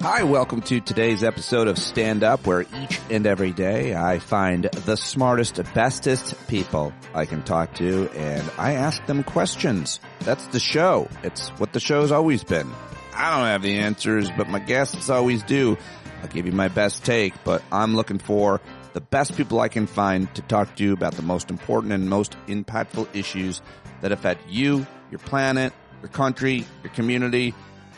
Hi, welcome to today's episode of Stand Up, where each and every day I find the smartest, bestest people I can talk to, and I ask them questions. That's the show. It's what the show's always been. I don't have the answers, but my guests always do. I'll give you my best take, but I'm looking for the best people I can find to talk to you about the most important and most impactful issues that affect you, your planet, your country, your community,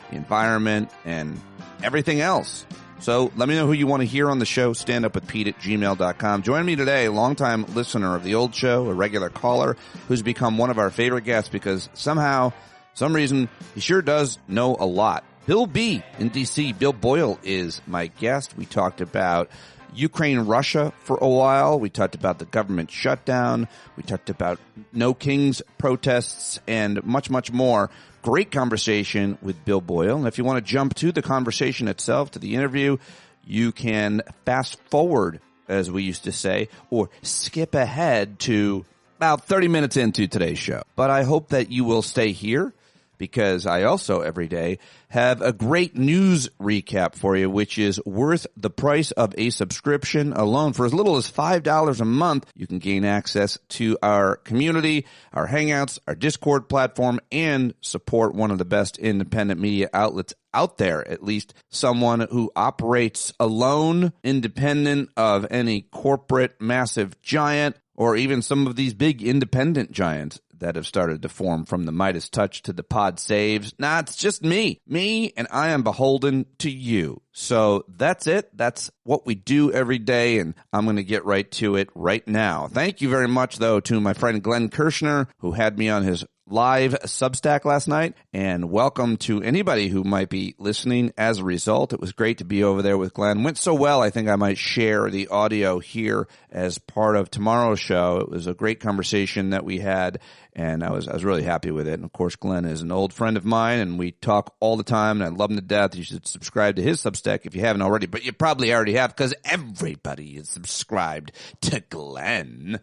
the environment, and everything else. So let me know who you want to hear on the show. standupwithpete@gmail.com. Join me today, a longtime listener of the old show, a regular caller who's become one of our favorite guests because somehow, some reason, he sure does know a lot. Bill B in D.C. Bill Boyle is my guest. We talked about Ukraine, Russia for a while. We talked about the government shutdown. We talked about No Kings protests and much, much more. Great conversation with Bill Boyle. And if you want to jump to the conversation itself, to the interview, you can fast forward, as we used to say, or skip ahead to about 30 minutes into today's show. But I hope that you will stay here, because I also every day have a great news recap for you, which is worth the price of a subscription alone. For as little as $5 a month, you can gain access to our community, our Hangouts, our Discord platform, and support one of the best independent media outlets out there, at least someone who operates alone, independent of any corporate massive giant, or even some of these big independent giants that have started to form, from the Midas Touch to the Pod Saves. Nah, it's just me, and I am beholden to you. So that's it. That's what we do every day, and I'm going to get right to it right now. Thank you very much, though, to my friend Glenn Kirshner, who had me on his live Substack last night, and welcome to anybody who might be listening as a result. It was great to be over there with Glenn. Went so well, I think I might share the audio here as part of tomorrow's show. It was a great conversation that we had, and I was really happy with it. And of course, Glenn is an old friend of mine, and we talk all the time, and I love him to death. You should subscribe to his Substack if you haven't already, but you probably already have, because everybody is subscribed to Glenn.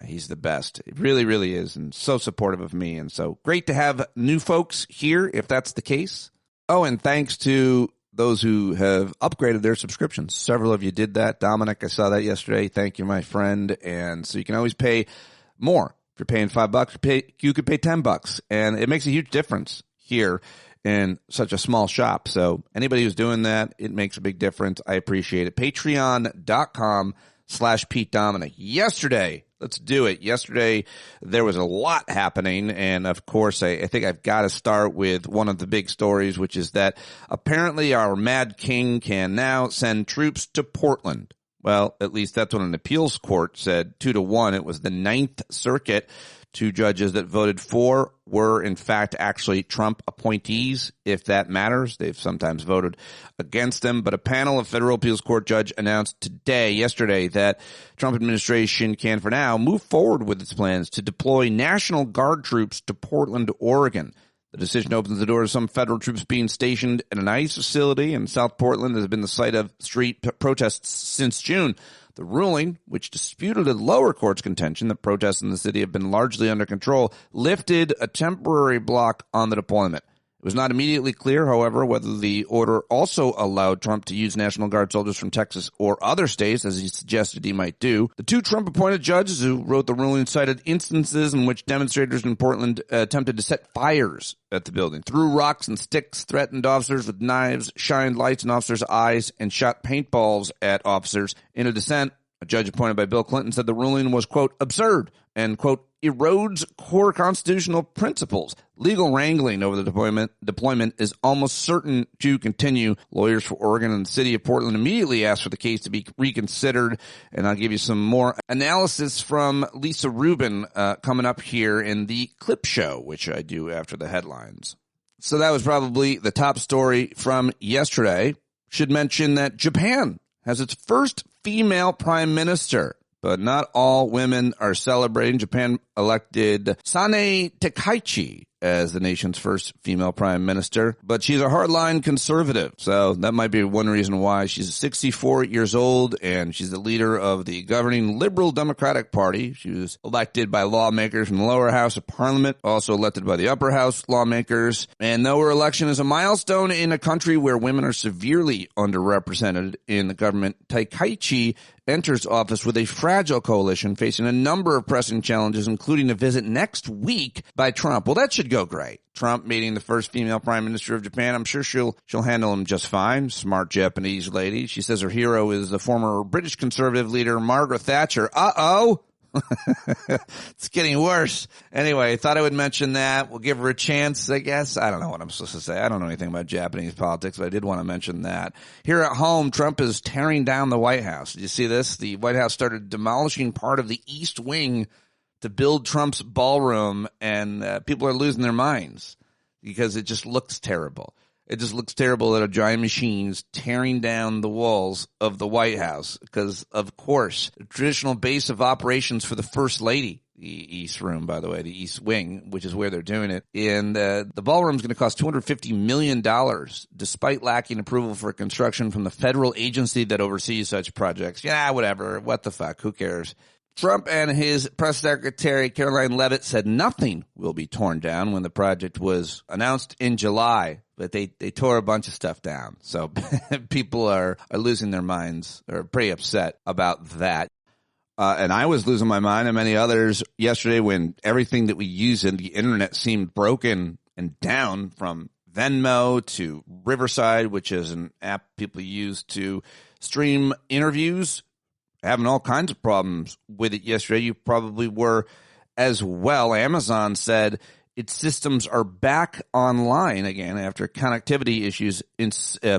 He's the best. He really, really is, and so supportive of me, and so great to have new folks here, if that's the case. Oh, and thanks to those who have upgraded their subscriptions. Several of you did that. Dominic, I saw that yesterday. Thank you, my friend. And so you can always pay more. If you're paying $5, you could pay $10, and it makes a huge difference here in such a small shop. So anybody who's doing that, it makes a big difference. I appreciate it. Patreon.com/Pete Dominic. Let's do it. Yesterday, there was a lot happening, and of course, I think I've got to start with one of the big stories, which is that apparently our Mad King can now send troops to Portland. Well, at least that's what an appeals court said, 2-1. It was the Ninth Circuit. Two judges that voted for were, in fact, actually Trump appointees, if that matters. They've sometimes voted against them. But a panel of federal appeals court judge announced yesterday, that Trump administration can, for now, move forward with its plans to deploy National Guard troops to Portland, Oregon. The decision opens the door to some federal troops being stationed at an ICE facility in South Portland that has been the site of street protests since June. The ruling, which disputed a lower court's contention that protests in the city have been largely under control, lifted a temporary block on the deployment. It was not immediately clear, however, whether the order also allowed Trump to use National Guard soldiers from Texas or other states, as he suggested he might do. The two Trump-appointed judges who wrote the ruling cited instances in which demonstrators in Portland attempted to set fires at the building, threw rocks and sticks, threatened officers with knives, shined lights in officers' eyes, and shot paintballs at officers. In a dissent, a judge appointed by Bill Clinton said the ruling was, quote, absurd and, quote, erodes core constitutional principles. Legal wrangling over the deployment is almost certain to continue. Lawyers for Oregon and the city of Portland immediately asked for the case to be reconsidered, and I'll give you some more analysis from Lisa Rubin coming up here in the clip show, which I do after the headlines. So that was probably the top story from yesterday. Should mention that Japan has its first female prime minister. But not all women are celebrating. Japan elected Sane Takaichi as the nation's first female prime minister, but she's a hardline conservative. So that might be one reason why. She's 64 years old, and she's the leader of the governing Liberal Democratic Party. She was elected by lawmakers from the lower house of parliament, also elected by the upper house lawmakers. And though her election is a milestone in a country where women are severely underrepresented in the government, Taikaichi enters office with a fragile coalition facing a number of pressing challenges, including a visit next week by Trump. Well, that should go great. Trump meeting the first female prime minister of Japan. I'm sure she'll handle him just fine. Smart Japanese lady. She says her hero is the former British conservative leader Margaret Thatcher. Uh-oh. It's getting worse. Anyway, I thought I would mention that. We'll give her a chance, I guess. I don't know what I'm supposed to say. I don't know anything about Japanese politics, but I did want to mention that. Here at home, Trump is tearing down the White House. Did you see this? The White House started demolishing part of the East Wing to build Trump's ballroom, and people are losing their minds because it just looks terrible. It just looks terrible that a giant machine's tearing down the walls of the White House because, of course, the traditional base of operations for the First Lady, the East Room, by the way, the East Wing, which is where they're doing it. And the ballroom's going to cost $250 million, despite lacking approval for construction from the federal agency that oversees such projects. Yeah, whatever. What the fuck? Who cares? Trump and his press secretary, Caroline Leavitt, said nothing will be torn down when the project was announced in July, but they tore a bunch of stuff down. So people are losing their minds, or pretty upset about that. And I was losing my mind, and many others, yesterday when everything that we use in the internet seemed broken and down, from Venmo to Riverside, which is an app people use to stream interviews. Having all kinds of problems with it yesterday. You probably were as well. Amazon said its systems are back online again after connectivity issues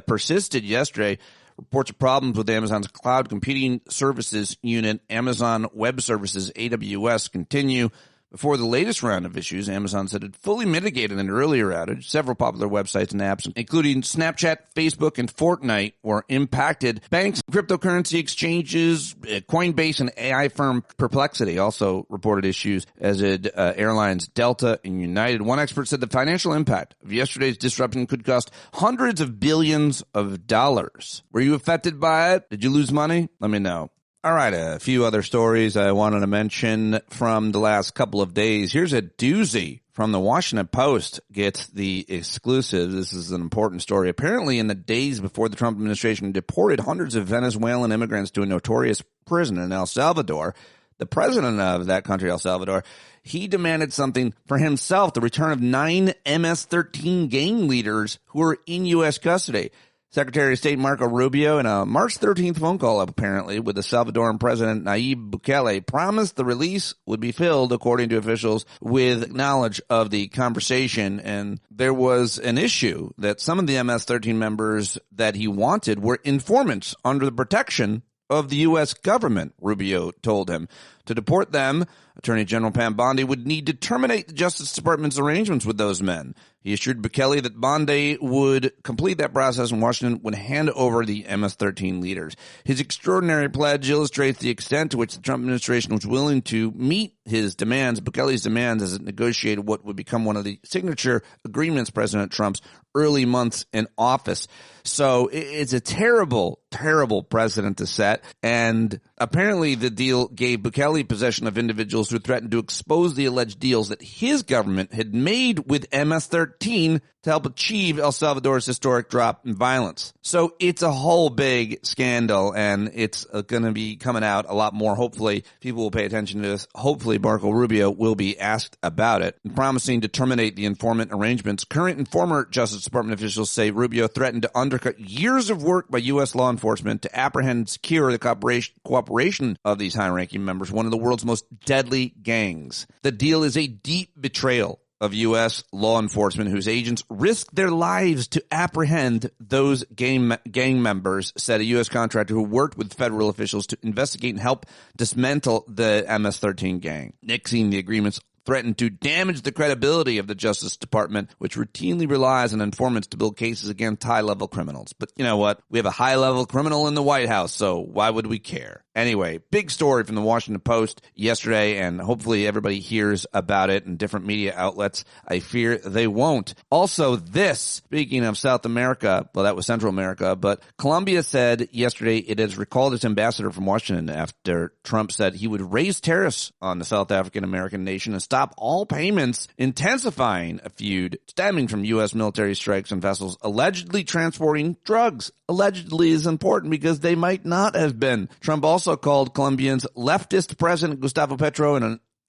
persisted yesterday. Reports of problems with Amazon's cloud computing services unit, Amazon Web Services, AWS, continue. Before the latest round of issues, Amazon said it fully mitigated an earlier outage. Several popular websites and apps, including Snapchat, Facebook, and Fortnite, were impacted. Banks, cryptocurrency exchanges, Coinbase, and AI firm Perplexity also reported issues, as did airlines Delta and United. One expert said the financial impact of yesterday's disruption could cost hundreds of billions of dollars. Were you affected by it? Did you lose money? Let me know. All right, a few other stories I wanted to mention from the last couple of days. Here's a doozy from the Washington Post. Gets the exclusive. This is an important story. Apparently, in the days before the Trump administration deported hundreds of Venezuelan immigrants to a notorious prison in El Salvador, the president of that country, El Salvador, he demanded something for himself, the return of 9 MS-13 gang leaders who are in U.S. custody. Secretary of State Marco Rubio, in a March 13th phone call, apparently, with the Salvadoran President Nayib Bukele, promised the release would be filled, according to officials, with knowledge of the conversation. And there was an issue that some of the MS-13 members that he wanted were informants under the protection of the U.S. government, Rubio told him. To deport them, Attorney General Pam Bondi would need to terminate the Justice Department's arrangements with those men. He assured Bukele that Bondi would complete that process and Washington would hand over the MS-13 leaders. His extraordinary pledge illustrates the extent to which the Trump administration was willing to meet his demands, Bukele's demands, as it negotiated what would become one of the signature agreements President Trump's early months in office. So it's a terrible, terrible precedent to set. And apparently the deal gave Bukele possession of individuals who threatened to expose the alleged deals that his government had made with MS-13 to help achieve El Salvador's historic drop in violence. So it's a whole big scandal, and it's going to be coming out a lot more. Hopefully, people will pay attention to this. Hopefully, Marco Rubio will be asked about it. And promising to terminate the informant arrangements, current and former Justice Department officials say Rubio threatened to undercut years of work by U.S. law enforcement to apprehend and secure the cooperation of these high-ranking members, one of the world's most deadly gangs. The deal is a deep betrayal of U.S. law enforcement, whose agents risked their lives to apprehend those gang members, said a U.S. contractor who worked with federal officials to investigate and help dismantle the MS-13 gang. Nixing the agreements threatened to damage the credibility of the Justice Department, which routinely relies on informants to build cases against high-level criminals. But you know what? We have a high-level criminal in the White House, so why would we care? Anyway, big story from the Washington Post yesterday, and hopefully everybody hears about it in different media outlets. I fear they won't. Also, this, speaking of South America, well, that was Central America, but Colombia said yesterday it has recalled its ambassador from Washington after Trump said he would raise tariffs on the South African American nation and stop all payments, intensifying a feud stemming from U.S. military strikes on vessels allegedly transporting drugs. Allegedly is important because they might not have been. Trump also called Colombia's leftist president Gustavo Petro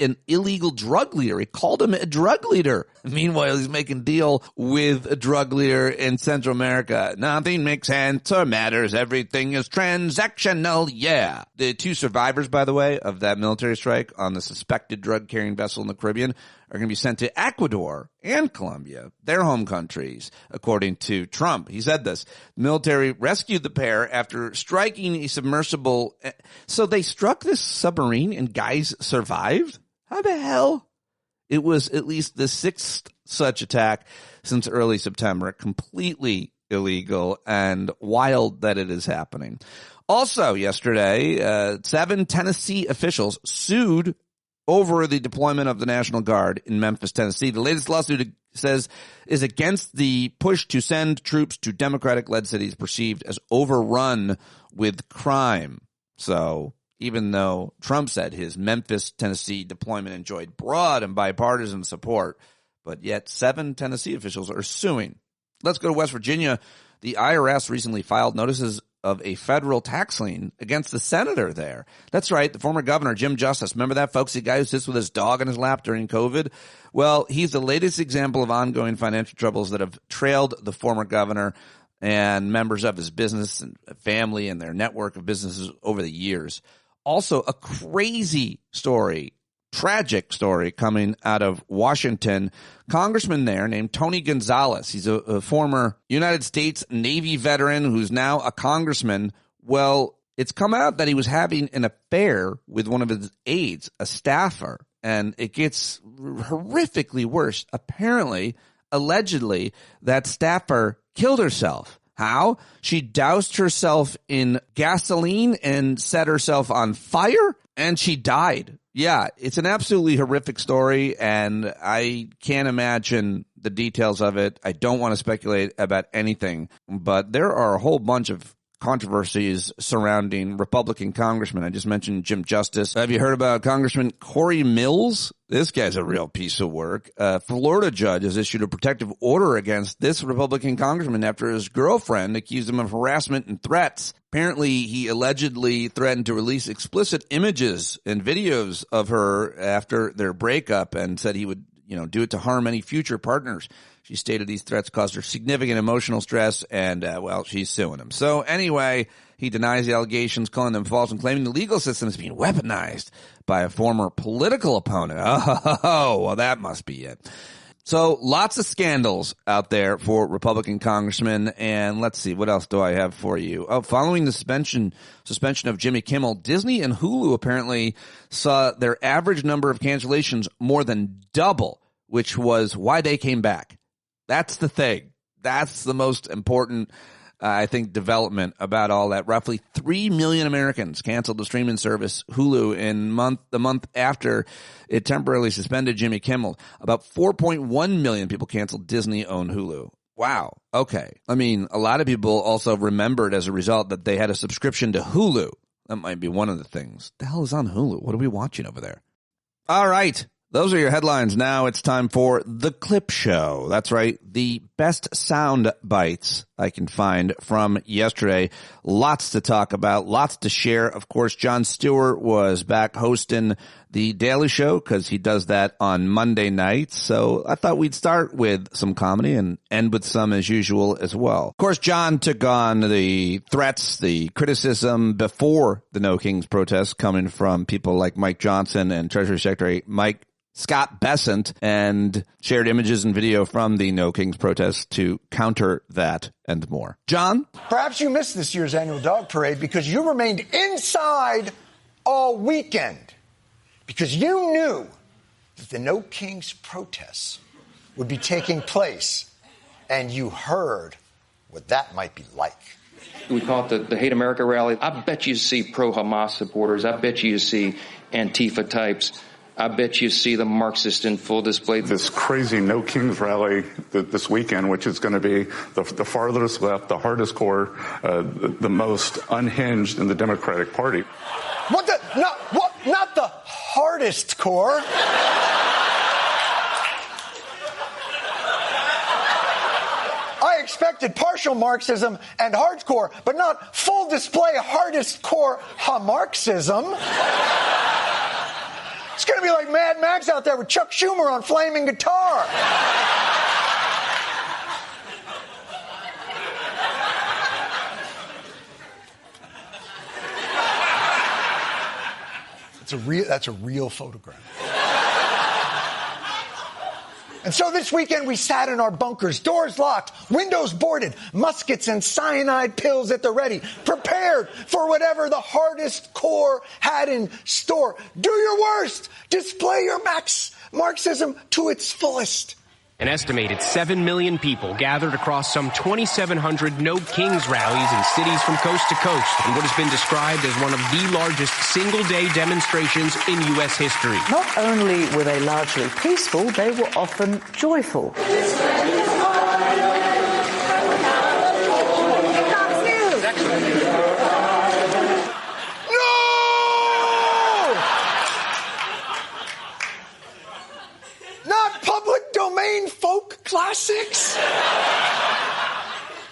an illegal drug leader. He called him a drug leader. Meanwhile, he's making a deal with a drug leader in Central America. Nothing makes sense or matters. Everything is transactional. Yeah. The two survivors, by the way, of that military strike on the suspected drug-carrying vessel in the Caribbean are going to be sent to Ecuador and Colombia, their home countries, according to Trump. He said this. The military rescued the pair after striking a submersible. So they struck this submarine and guys survived? How the hell? It was at least the sixth such attack since early September. Completely illegal and wild that it is happening. Also yesterday, 7 Tennessee officials sued over the deployment of the National Guard in Memphis, Tennessee. The latest lawsuit says is against the push to send troops to Democratic-led cities perceived as overrun with crime. So even though Trump said his Memphis, Tennessee deployment enjoyed broad and bipartisan support, but yet 7 Tennessee officials are suing. Let's go to West Virginia. The IRS recently filed notices of a federal tax lien against the senator there. That's right, the former governor, Jim Justice. Remember that, folks? The guy who sits with his dog in his lap during COVID? Well, he's the latest example of ongoing financial troubles that have trailed the former governor and members of his business and family and their network of businesses over the years. Also, a crazy story, tragic story coming out of Washington. Congressman there named Tony Gonzalez. He's a former United States Navy veteran who's now a congressman. Well, it's come out that he was having an affair with one of his aides, a staffer, and it gets horrifically worse. Apparently, allegedly, that staffer killed herself. How? She doused herself in gasoline and set herself on fire, and she died. Yeah, it's an absolutely horrific story, and I can't imagine the details of it. I don't want to speculate about anything, but there are a whole bunch of controversies surrounding Republican congressmen. I just mentioned Jim Justice. Have you heard about Congressman Corey Mills? This guy's a real piece of work. A Florida judge has issued a protective order against this Republican congressman after his girlfriend accused him of harassment and threats. Apparently, he allegedly threatened to release explicit images and videos of her after their breakup and said he would, do it to harm any future partners. She stated these threats caused her significant emotional stress, and, she's suing him. So anyway, he denies the allegations, calling them false and claiming the legal system is being weaponized by a former political opponent. Oh, well, that must be it. So lots of scandals out there for Republican congressmen, and let's see, what else do I have for you? Oh, following the suspension of Jimmy Kimmel, Disney and Hulu apparently saw their average number of cancellations more than double, which was why they came back. That's the thing. That's the most important, I think, development about all that. Roughly 3 million Americans canceled the streaming service Hulu in the month after it temporarily suspended Jimmy Kimmel. About 4.1 million people canceled Disney-owned Hulu. Wow. Okay. I mean, a lot of people also remembered as a result that they had a subscription to Hulu. That might be one of the things. The hell is on Hulu? What are we watching over there? All right. Those are your headlines. Now it's time for The Clip Show. That's right. The best sound bites I can find from yesterday. Lots to talk about, lots to share. Of course, Jon Stewart was back hosting The Daily Show because he does that on Monday nights. So I thought we'd start with some comedy and end with some as usual as well. Of course, Jon took on the threats, the criticism before the No Kings protest coming from people like Mike Johnson and Treasury Secretary Scott Bessent, and shared images and video from the No Kings protest to counter that and more. John? Perhaps you missed this year's annual dog parade because you remained inside all weekend because you knew that the No Kings protests would be taking place, and you heard what that might be like. We call it the Hate America rally. I bet you see pro-Hamas supporters. I bet you see Antifa types. I bet you see the Marxist in full display. This crazy No Kings rally this weekend, which is going to be the farthest left, the hardest core, the most unhinged in the Democratic Party. Not the hardest core. I expected partial Marxism and hardcore, but not full display hardest core Marxism. It's going to be like Mad Max out there with Chuck Schumer on flaming guitar. That's a real photograph. And so this weekend we sat in our bunkers, doors locked, windows boarded, muskets and cyanide pills at the ready, prepared for whatever the hardest core had in store. Do your worst. Display your Marxism to its fullest. An estimated 7 million people gathered across some 2,700 No Kings rallies in cities from coast to coast in what has been described as one of the largest single-day demonstrations in U.S. history. Not only were they largely peaceful, they were often joyful. Domain folk classics?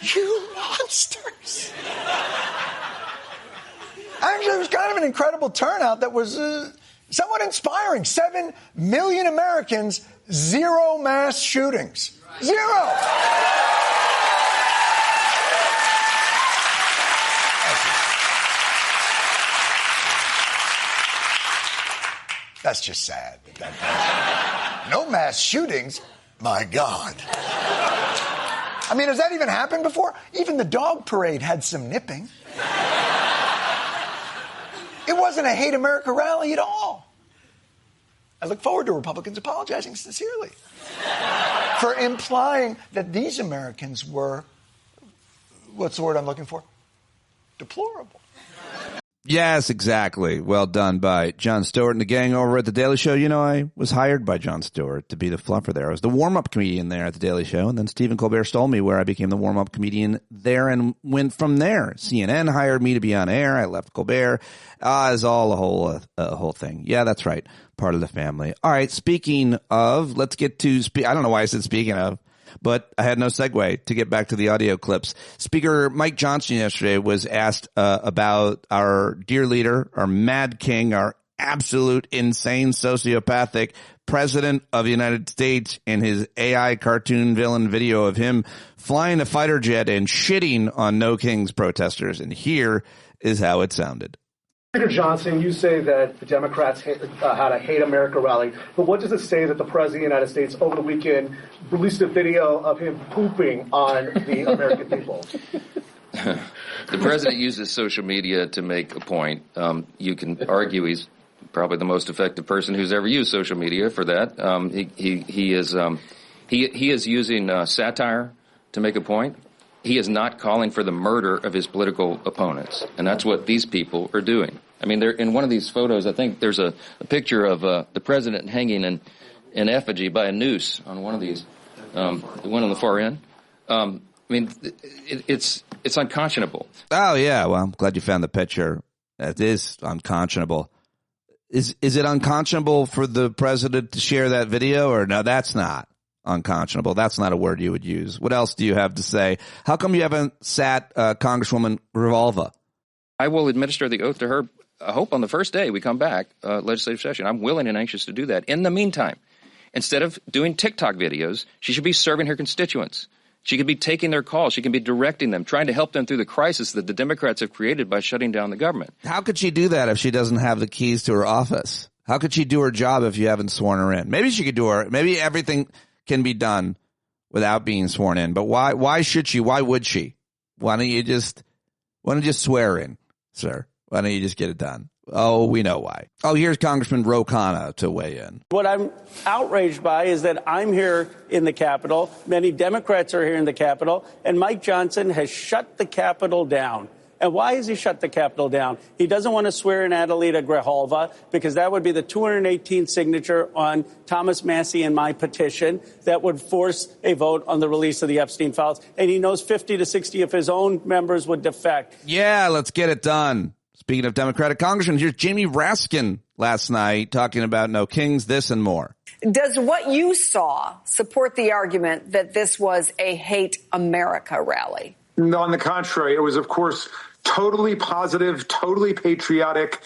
You monsters. Actually, it was kind of an incredible turnout that was somewhat inspiring. 7 million Americans, 0 mass shootings. 0. That's just sad. No mass shootings? My God. I mean, has that even happened before? Even the dog parade had some nipping. It wasn't a Hate America rally at all. I look forward to Republicans apologizing sincerely for implying that these Americans were, what's the word I'm looking for? Deplorable. Yes, exactly. Well done by Jon Stewart and the gang over at The Daily Show. You know, I was hired by Jon Stewart to be the fluffer there. I was the warm-up comedian there at The Daily Show, and then Stephen Colbert stole me where I became the warm-up comedian there and went from there. CNN hired me to be on air. I left Colbert. It's all a whole thing. Yeah, that's right. Part of the family. All right, speaking of, let's get to I don't know why I said speaking of, but I had no segue to get back to the audio clips. Speaker Mike Johnson yesterday was asked about our dear leader, our mad king, our absolute insane sociopathic president of the United States, and his AI cartoon villain video of him flying a fighter jet and shitting on No Kings protesters. And here is how it sounded. Speaker Johnson, you say that the Democrats had a Hate America rally, but what does it say that the President of the United States over the weekend released a video of him pooping on the American people? The President uses social media to make a point. You can argue he's probably the most effective person who's ever used social media for that. He is using satire to make a point. He is not calling for the murder of his political opponents, and that's what these people are doing. I mean, they're in one of these photos. I think there's a picture of the president hanging in effigy by a noose on one of these, the one on the far end. I mean, it's unconscionable. Oh yeah, well, I'm glad you found the picture. It is unconscionable. Is it unconscionable for the president to share that video, or no? That's not unconscionable. That's not a word you would use. What else do you have to say? How come you haven't sat Congresswoman Revolva? I will administer the oath to her, I hope, on the first day we come back, legislative session. I'm willing and anxious to do that. In the meantime, instead of doing TikTok videos, she should be serving her constituents. She could be taking their calls. She can be directing them, trying to help them through the crisis that the Democrats have created by shutting down the government. How could she do that if she doesn't have the keys to her office? How could she do her job if you haven't sworn her in? Maybe she could do her. Maybe everything can be done without being sworn in. But why should she? Why would she? Why don't you just swear in, sir? Why don't you just get it done? Oh, we know why. Oh, here's Congressman Ro Khanna to weigh in. What I'm outraged by is that I'm here in the Capitol, many Democrats are here in the Capitol, and Mike Johnson has shut the Capitol down. And why has he shut the Capitol down? He doesn't want to swear in Adelita Grijalva because that would be the 218th signature on Thomas Massie and my petition that would force a vote on the release of the Epstein files. And he knows 50 to 60 of his own members would defect. Yeah, let's get it done. Speaking of Democratic congressmen, here's Jamie Raskin last night talking about no kings, this and more. Does what you saw support the argument that this was a hate America rally? No, on the contrary, it was, of course, totally positive, totally patriotic,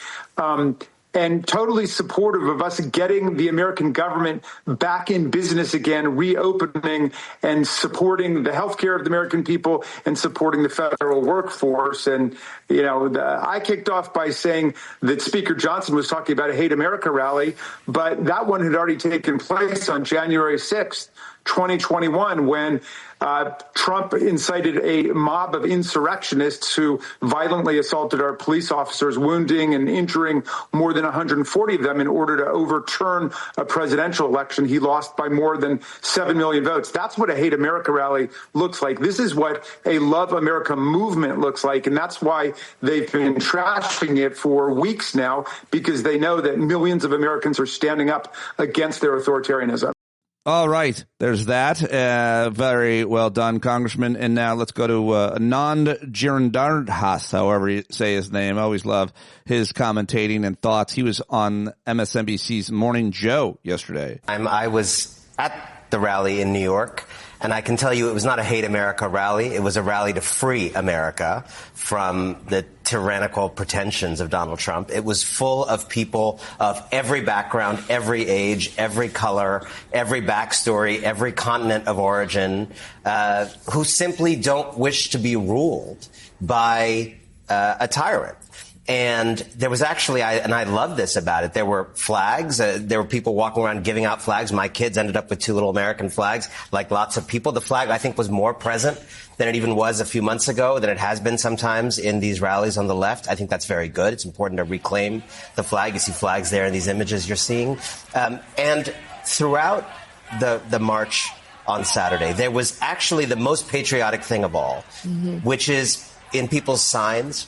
and totally supportive of us getting the American government back in business again, reopening and supporting the health care of the American people and supporting the federal workforce. And, you know, I kicked off by saying that Speaker Johnson was talking about a Hate America rally, but that one had already taken place on January 6th, 2021, when Trump incited a mob of insurrectionists who violently assaulted our police officers, wounding and injuring more than 140 of them in order to overturn a presidential election. He lost by more than 7 million votes. That's what a Hate America rally looks like. This is what a Love America movement looks like. And that's why they've been trashing it for weeks now, because they know that millions of Americans are standing up against their authoritarianism. All right, there's that. Very well done, Congressman. And now let's go to Anand Girandardhas, however you say his name. I always love his commentating and thoughts. He was on MSNBC's Morning Joe yesterday. I was at the rally in New York, and I can tell you it was not a Hate America rally. It was a rally to free America from the tyrannical pretensions of Donald Trump. It was full of people of every background, every age, every color, every backstory, every continent of origin, who simply don't wish to be ruled by a tyrant. And there was actually, and I love this about it, there were flags. There were people walking around giving out flags. My kids ended up with 2 little American flags, like lots of people. The flag, I think, was more present than it even was a few months ago, than it has been sometimes in these rallies on the left. I think that's very good. It's important to reclaim the flag. You see flags there in these images you're seeing. And throughout the march on Saturday, there was actually the most patriotic thing of all, which is in people's signs,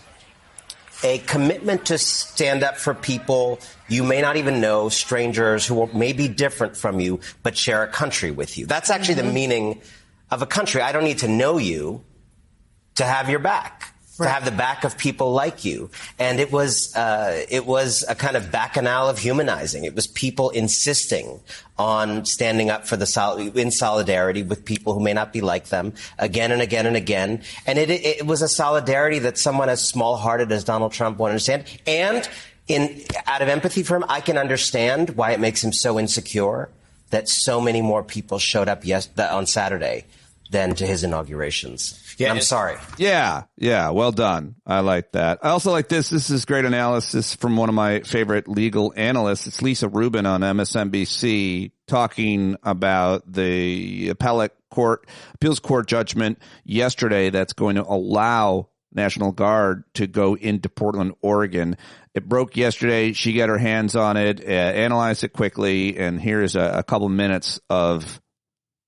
a commitment to stand up for people you may not even know, strangers who may be different from you, but share a country with you. That's actually the meaning of a country. I don't need to know you to have your back. To have the back of people like you. And it was a kind of bacchanal of humanizing. It was people insisting on standing up for in solidarity with people who may not be like them again and again and again. And it was a solidarity that someone as small-hearted as Donald Trump won't understand. And out of empathy for him, I can understand why it makes him so insecure that so many more people showed up on Saturday than to his inaugurations. Yeah, I'm sorry. Yeah. Well done. I like that. I also like this. This is great analysis from one of my favorite legal analysts. It's Lisa Rubin on MSNBC talking about the appeals court judgment yesterday that's going to allow National Guard to go into Portland, Oregon. It broke yesterday. She got her hands on it, analyzed it quickly, and here's a couple minutes of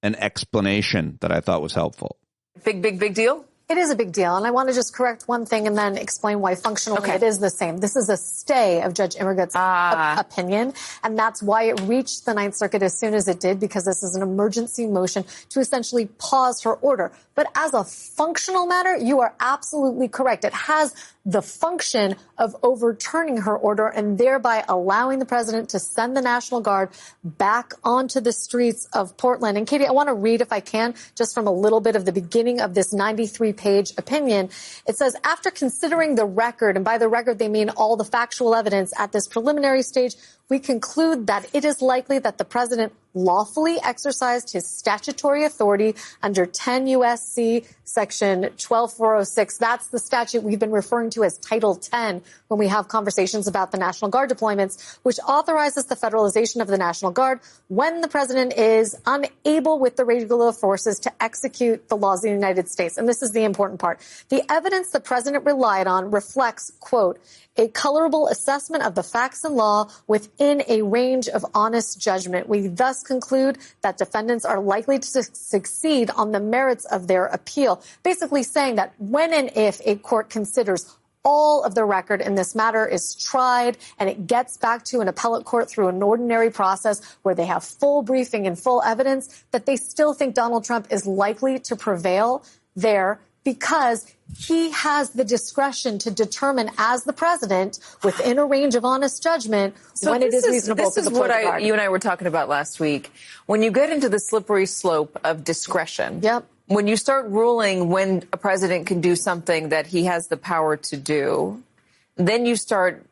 an explanation that I thought was helpful. Big deal? It is a big deal, and I want to just correct one thing and then explain why functionally it is the same. This is a stay of Judge Immergut's opinion, and that's why it reached the Ninth Circuit as soon as it did, because this is an emergency motion to essentially pause her order. But as a functional matter, you are absolutely correct. It has the function of overturning her order and thereby allowing the president to send the National Guard back onto the streets of Portland. And Katie, I want to read, if I can, just from a little bit of the beginning of this 93-page opinion. It says, after considering the record, and by the record they mean all the factual evidence at this preliminary stage, we conclude that it is likely that the president lawfully exercised his statutory authority under 10 U.S.C. Section 12406. That's the statute we've been referring to as Title 10 when we have conversations about the National Guard deployments, which authorizes the federalization of the National Guard when the president is unable with the regular forces to execute the laws of the United States. And this is the important part. The evidence the president relied on reflects, quote, a colorable assessment of the facts and law within a range of honest judgment. We thus conclude that defendants are likely to succeed on the merits of their appeal, basically saying that when and if a court considers all of the record in this matter is tried and it gets back to an appellate court through an ordinary process where they have full briefing and full evidence, that they still think Donald Trump is likely to prevail there, because he has the discretion to determine as the president within a range of honest judgment when it is reasonable to deploy the guard. This is what you and I were talking about last week. When you get into the slippery slope of discretion, when you start ruling when a president can do something that he has the power to do, then you start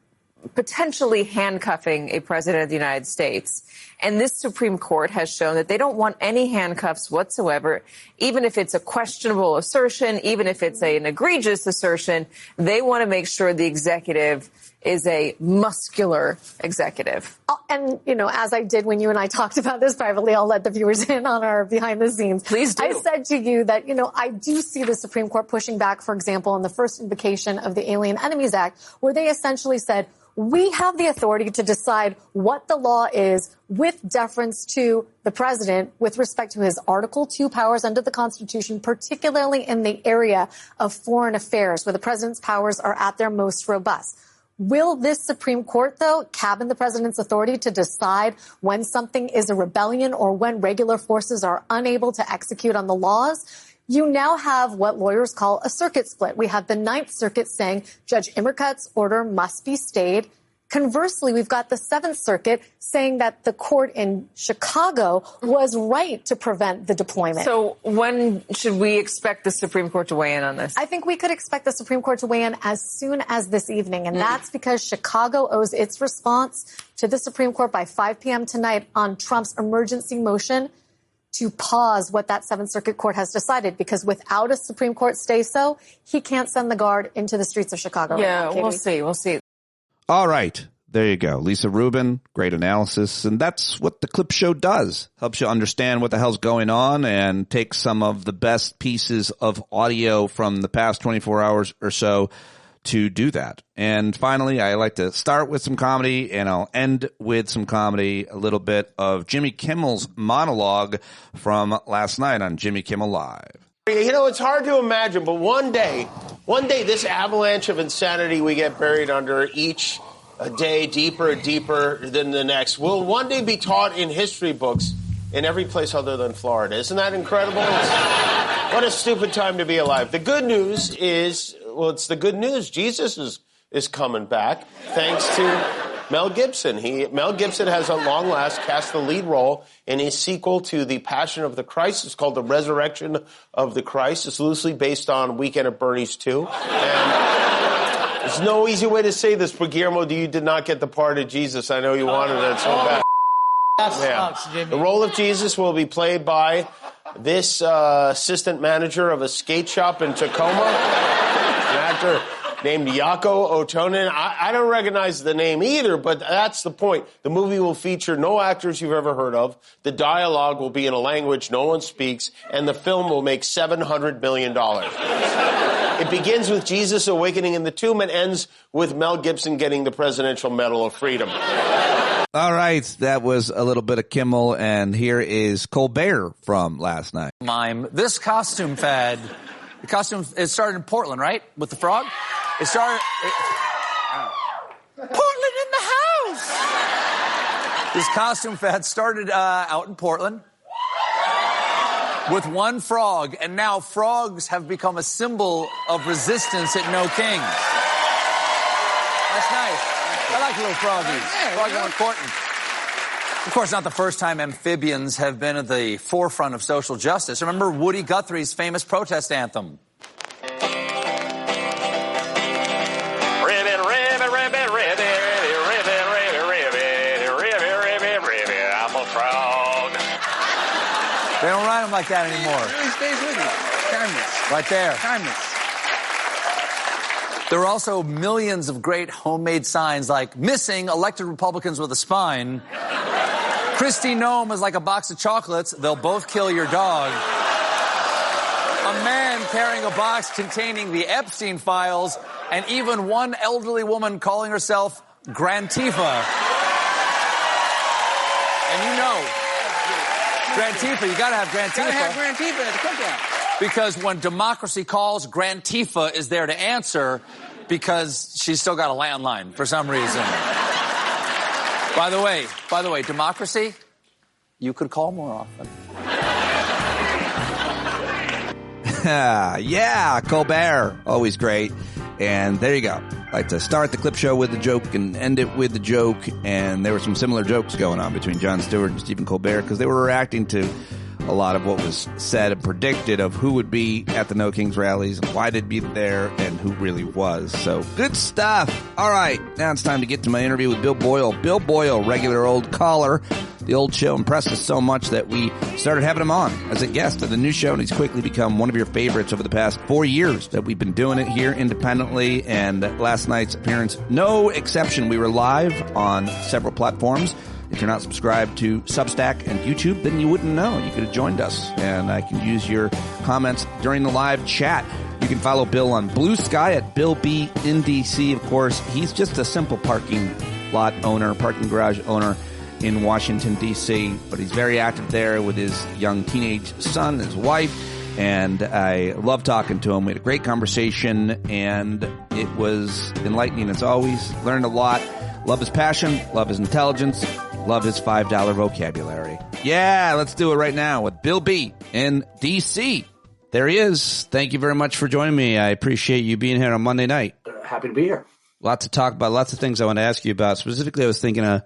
potentially handcuffing a president of the United States. And this Supreme Court has shown that they don't want any handcuffs whatsoever, even if it's a questionable assertion, even if it's an egregious assertion. They want to make sure the executive is a muscular executive. And, you know, as I did when you and I talked about this privately, I'll let the viewers in on our behind the scenes. Please do. I said to you that, you know, I do see the Supreme Court pushing back, for example, on the first invocation of the Alien Enemies Act, where they essentially said, we have the authority to decide what the law is with deference to the president with respect to his Article 2 powers under the Constitution, particularly in the area of foreign affairs, where the president's powers are at their most robust. Will this Supreme Court, though, cabin the president's authority to decide when something is a rebellion or when regular forces are unable to execute on the laws? You now have what lawyers call a circuit split. We have the Ninth Circuit saying Judge Immercut's order must be stayed. Conversely, we've got the Seventh Circuit saying that the court in Chicago was right to prevent the deployment. So when should we expect the Supreme Court to weigh in on this? I think we could expect the Supreme Court to weigh in as soon as this evening, and that's because Chicago owes its response to the Supreme Court by 5 p.m. tonight on Trump's emergency motion to pause what that Seventh Circuit Court has decided, because without a Supreme Court say-so, he can't send the guard into the streets of Chicago. Yeah, right now, we'll see. We'll see. All right. There you go. Lisa Rubin, great analysis. And that's what the Clip Show does. Helps you understand what the hell's going on and take some of the best pieces of audio from the past 24 hours or so to do that. And finally, I like to start with some comedy, and I'll end with some comedy, a little bit of Jimmy Kimmel's monologue from last night on Jimmy Kimmel Live. You know, it's hard to imagine, but one day, this avalanche of insanity we get buried under each day, deeper and deeper than the next, will one day be taught in history books in every place other than Florida. Isn't that incredible? What a stupid time to be alive. The good news is, well, it's the good news. Jesus is coming back, thanks to Mel Gibson. Mel Gibson has at long last cast the lead role in a sequel to The Passion of the Christ. It's called The Resurrection of the Christ. It's loosely based on Weekend at Bernie's 2. And there's no easy way to say this, but Guillermo, you did not get the part of Jesus. I know you wanted it so bad. Yeah. The role of Jesus will be played by this assistant manager of a skate shop in Tacoma, an actor named Yako Otonin. I don't recognize the name either, but that's the point. The movie will feature no actors you've ever heard of. The dialogue will be in a language no one speaks, and the film will make $700 million. It begins with Jesus awakening in the tomb and ends with Mel Gibson getting the Presidential Medal of Freedom. All right, that was a little bit of Kimmel, and here is Colbert from last night. Mime. This costume fad, it started in Portland, right? With the frog? It started... Portland in the house! This costume fad started out in Portland with one frog, and now frogs have become a symbol of resistance at No Kings. That's nice. I like little froggies. Froggy are important. Of course, not the first time amphibians have been at the forefront of social justice. Remember Woody Guthrie's famous protest anthem. They don't write them like that anymore. It really stays with you. Timeless. Right there. Timeless. There are also millions of great homemade signs like missing elected Republicans with a spine. Kristi Noem is like a box of chocolates. They'll both kill your dog. A man carrying a box containing the Epstein files, and even one elderly woman calling herself Grantifa. And you know, Grantifa, you gotta have Grantifa. Gotta have Grantifa at the cookout. Because when democracy calls, Grantifa is there to answer because she's still got a landline for some reason. By the way, democracy, you could call more often. Yeah, Colbert, always great. And there you go. I like to start the clip show with a joke and end it with a joke. And there were some similar jokes going on between Jon Stewart and Stephen Colbert because they were reacting to a lot of what was said and predicted of who would be at the No Kings rallies and why they'd be there and who really was. So good stuff. All right, now it's time to get to my interview with Bill Boyle. Bill Boyle, regular old caller. The old show impressed us so much that we started having him on as a guest of the new show, and he's quickly become one of your favorites over the past 4 years that we've been doing it here independently. And last night's appearance, no exception. We were live on several platforms. If you're not subscribed to Substack and YouTube, then you wouldn't know. You could have joined us, and I can use your comments during the live chat. You can follow Bill on Blue Sky at Bill B in DC. Of course, he's just a simple parking lot owner, parking garage owner in Washington, D.C., but he's very active there with his young teenage son and his wife, and I love talking to him. We had a great conversation, and it was enlightening as always. Learned a lot. Love his passion, love his intelligence, love his $5 vocabulary. Yeah, let's do it right now with Bill B in D.C. There he is. Thank you very much for joining me. I appreciate you being here on Monday night. Happy to be here. Lots to talk about, lots of things I want to ask you about. Specifically, I was thinking of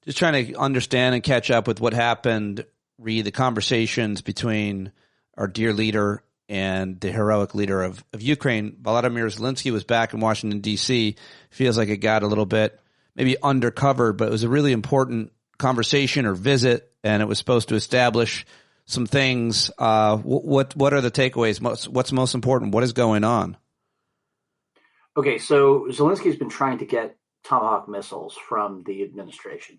just trying to understand and catch up with what happened, read the conversations between our dear leader and the heroic leader of Ukraine. Volodymyr Zelensky was back in Washington, D.C. Feels like it got a little bit maybe undercovered, but it was a really important conversation or visit, and it was supposed to establish some things. What are the takeaways? What's most important? What is going on? Okay, so Zelensky's been trying to get Tomahawk missiles from the administration.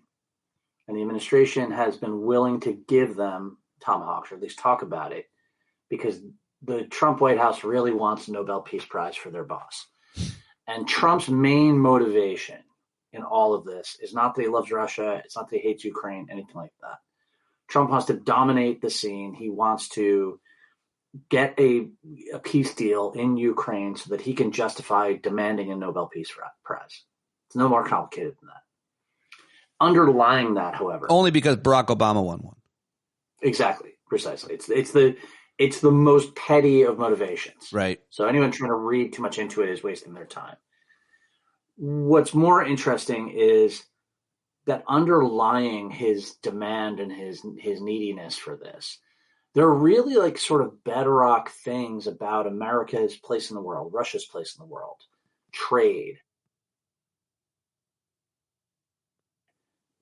And the administration has been willing to give them Tomahawks, or at least talk about it, because the Trump White House really wants a Nobel Peace Prize for their boss. And Trump's main motivation in all of this is not that he loves Russia, it's not that he hates Ukraine, anything like that. Trump wants to dominate the scene. He wants to get a peace deal in Ukraine so that he can justify demanding a Nobel Peace Prize. It's no more complicated than that. Underlying that, however, only because Barack Obama won one. Exactly, precisely. It's the most petty of motivations. Right. So anyone trying to read too much into it is wasting their time. What's more interesting is that underlying his demand and his neediness for this, there are really like sort of bedrock things about America's place in the world, Russia's place in the world, trade,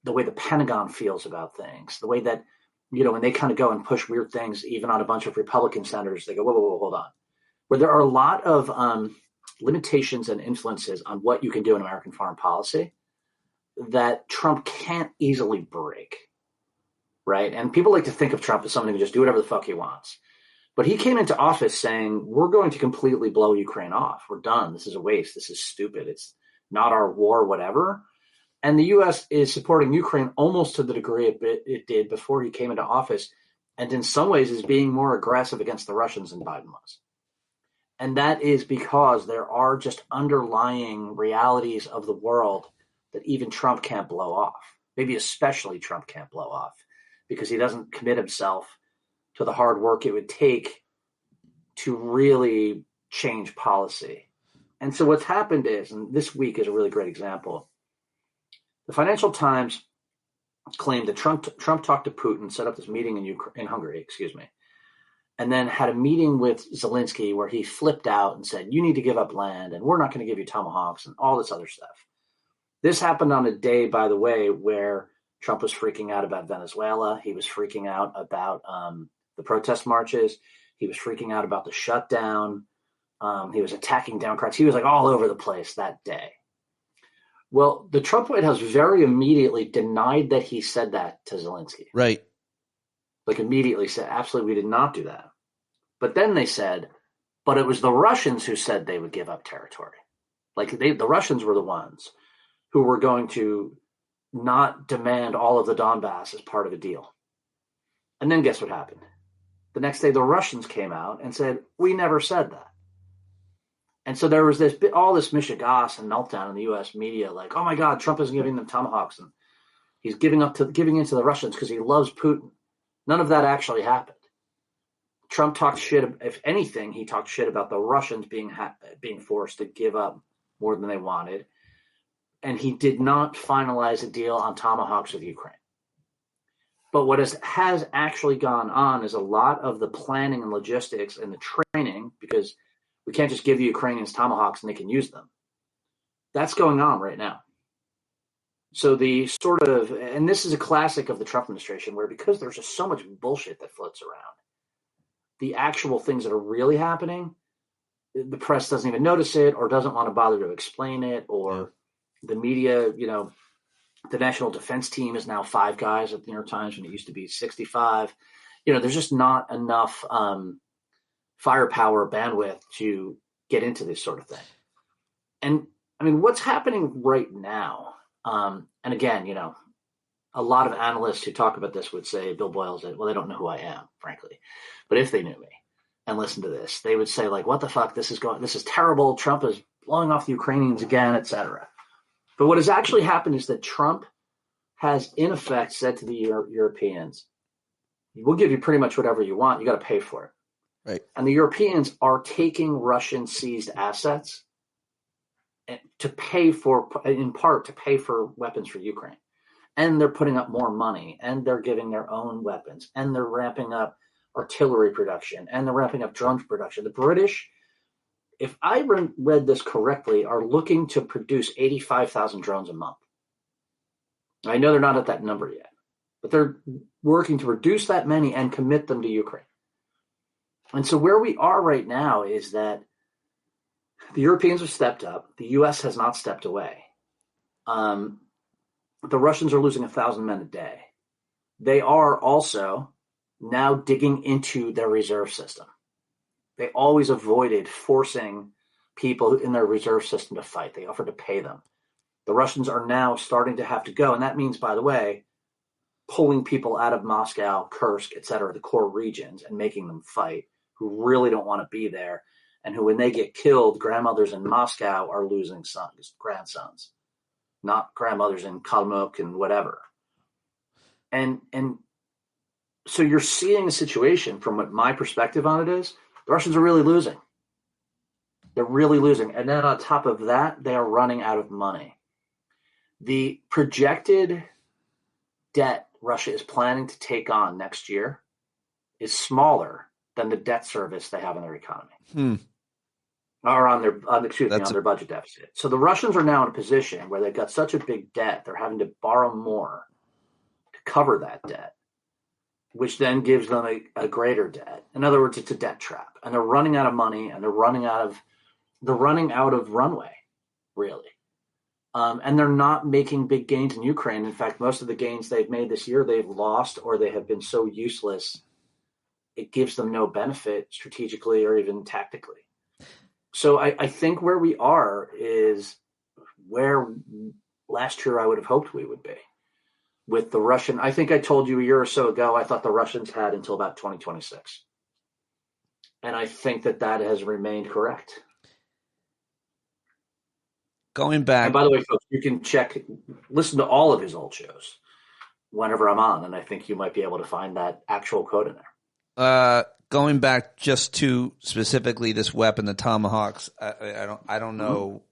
the way the Pentagon feels about things, the way that, when they kind of go and push weird things, even on a bunch of Republican senators, they go, whoa, hold on. Where there are a lot of limitations and influences on what you can do in American foreign policy that Trump can't easily break, right? And people like to think of Trump as someone who can just do whatever the fuck he wants. But he came into office saying, we're going to completely blow Ukraine off. We're done. This is a waste. This is stupid. It's not our war, whatever. And the U.S. is supporting Ukraine almost to the degree it did before he came into office, and in some ways is being more aggressive against the Russians than Biden was. And that is because there are just underlying realities of the world that even Trump can't blow off. Maybe especially Trump can't blow off because he doesn't commit himself to the hard work it would take to really change policy. And so what's happened is, and this week is a really great example, the Financial Times claimed that Trump talked to Putin, set up this meeting in Hungary, and then had a meeting with Zelensky where he flipped out and said, you need to give up land and we're not going to give you Tomahawks and all this other stuff. This happened on a day, by the way, where Trump was freaking out about Venezuela. He was freaking out about the protest marches. He was freaking out about the shutdown. He was attacking Democrats. He was like all over the place that day. Well, the Trump White House very immediately denied that he said that to Zelensky. Right. Like immediately said, absolutely, we did not do that. But then they said, but it was the Russians who said they would give up territory. Like the Russians were the ones who were going to not demand all of the Donbass as part of a deal. And then guess what happened? The next day, the Russians came out and said, we never said that. And so there was all this mishigas and meltdown in the U.S. media, like, oh my God, Trump isn't giving them tomahawks, and he's giving in to the Russians because he loves Putin. None of that actually happened. Trump talked shit. If anything, he talked shit about the Russians being forced to give up more than they wanted, and he did not finalize a deal on tomahawks with Ukraine. But what has actually gone on is a lot of the planning and logistics and the training, because we can't just give the Ukrainians tomahawks and they can use them. That's going on right now. So the sort of, and this is a classic of the Trump administration, where because there's just so much bullshit that floats around, the actual things that are really happening, the press doesn't even notice it or doesn't want to bother to explain it, or the media, the National Defense Team is now 5 guys at the New York Times when it used to be 65. There's just not enough firepower, bandwidth to get into this sort of thing. And I mean, what's happening right now, and again, a lot of analysts who talk about this would say, Bill Boyle said, well, they don't know who I am, frankly. But if they knew me and listened to this, they would say, like, what the fuck? This is terrible. Trump is blowing off the Ukrainians again, etc. But what has actually happened is that Trump has, in effect, said to the Europeans, we'll give you pretty much whatever you want. You got to pay for it. Right. And the Europeans are taking Russian seized assets to pay for, in part, to pay for weapons for Ukraine. And they're putting up more money, and they're giving their own weapons, and they're ramping up artillery production, and they're ramping up drone production. The British, if I read this correctly, are looking to produce 85,000 drones a month. I know they're not at that number yet, but they're working to reduce that many and commit them to Ukraine. And so where we are right now is that the Europeans have stepped up. The U.S. has not stepped away. The Russians are losing 1,000 men a day. They are also now digging into their reserve system. They always avoided forcing people in their reserve system to fight. They offered to pay them. The Russians are now starting to have to go. And that means, by the way, pulling people out of Moscow, Kursk, et cetera, the core regions, and making them fight, who really don't want to be there, and who, when they get killed, grandmothers in Moscow are losing grandsons, not grandmothers in Kalmyk and whatever. And so you're seeing a situation, from what my perspective on it is, the Russians are really losing. They're really losing. And then on top of that, they are running out of money. The projected debt Russia is planning to take on next year is smaller than the debt service they have in their economy. Or on their budget deficit. So the Russians are now in a position where they've got such a big debt, they're having to borrow more to cover that debt, which then gives them a greater debt. In other words, it's a debt trap, and they're running out of money, and they're running out of runway, really. And they're not making big gains in Ukraine. In fact, most of the gains they've made this year, they've lost, or they have been so useless, it gives them no benefit strategically or even tactically. So I think where we are is where last year I would have hoped we would be with the Russian. I think I told you a year or so ago, I thought the Russians had until about 2026. And I think that has remained correct. Going back. And by the way, folks, you can listen to all of his old shows whenever I'm on, and I think you might be able to find that actual quote in there. Going back just to specifically this weapon, the tomahawks, I don't know.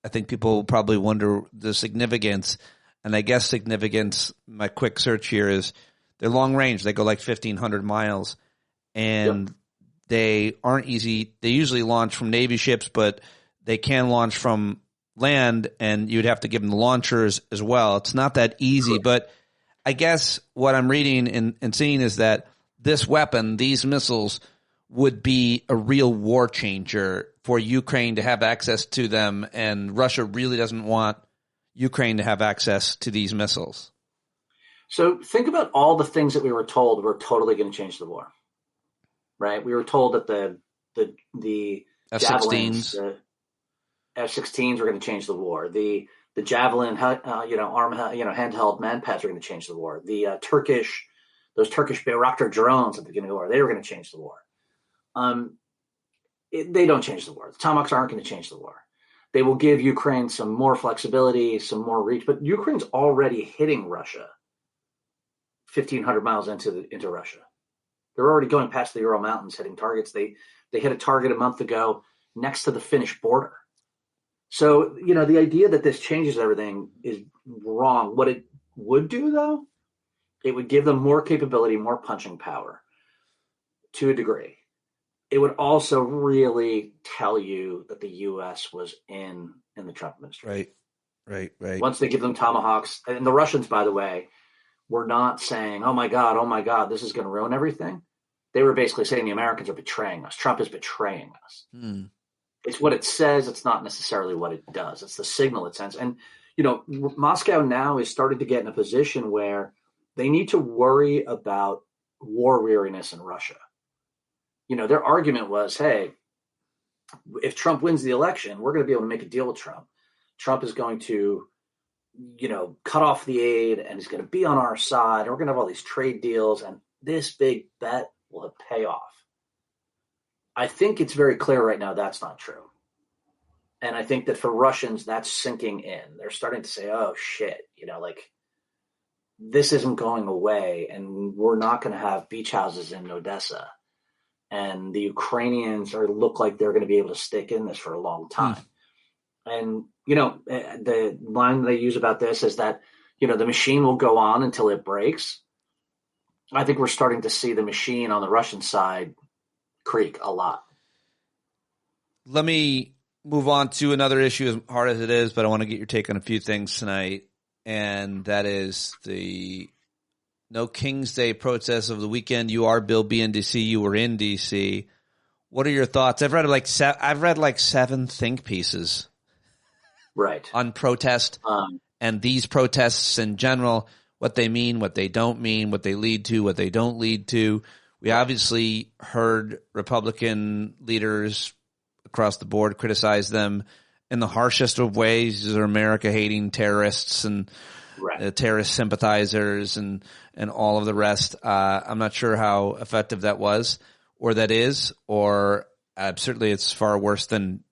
I think people probably wonder the significance, and I guess significance. My quick search here is they're long range. They go like 1,500 miles, and they aren't easy. They usually launch from Navy ships, but they can launch from land, and you'd have to give them the launchers as well. It's not that easy, but I guess what I'm reading and seeing is that this weapon, these missiles, would be a real war changer for Ukraine to have access to them, and Russia really doesn't want Ukraine to have access to these missiles? So think about all the things that we were told were totally going to change the war, right? We were told that the F-16s, the F-16s were going to change the war. The Javelin, handheld manpads were going to change the war. Those Turkish Bayraktar drones at the beginning of the war, they were going to change the war. They don't change the war. The Tomahawks aren't going to change the war. They will give Ukraine some more flexibility, some more reach, but Ukraine's already hitting Russia 1,500 miles into Russia. They're already going past the Ural Mountains, hitting targets. They hit a target a month ago next to the Finnish border. So, the idea that this changes everything is wrong. What it would do, though, it would give them more capability, more punching power to a degree. It would also really tell you that the U.S. was in the Trump administration. Right. Once they give them Tomahawks, and the Russians, by the way, were not saying, oh my God, this is going to ruin everything. They were basically saying the Americans are betraying us. Trump is betraying us. It's what it says. It's not necessarily what it does. It's the signal it sends. And, Moscow now is starting to get in a position where they need to worry about war weariness in Russia. Their argument was, hey, if Trump wins the election, we're going to be able to make a deal with Trump. Trump is going to, cut off the aid, and he's going to be on our side. And we're going to have all these trade deals, and this big bet will pay off. I think it's very clear right now that's not true. And I think that for Russians, that's sinking in. They're starting to say, oh, shit, this isn't going away, and we're not going to have beach houses in Odessa. And the Ukrainians look like they're going to be able to stick in this for a long time. And, the line they use about this is that, the machine will go on until it breaks. I think we're starting to see the machine on the Russian side creak a lot. Let me move on to another issue, as hard as it is, but I want to get your take on a few things tonight. And that is the No King's Day protests of the weekend. You are Bill B in D.C. You were in D.C. What are your thoughts? I've read like 7 think pieces, right, on protest and these protests in general. What they mean, what they don't mean, what they lead to, what they don't lead to. We obviously heard Republican leaders across the board criticize them in the harshest of ways. These are America-hating terrorists and terrorist sympathizers and all of the rest. I'm not sure how effective that was or that is, or certainly it's far worse than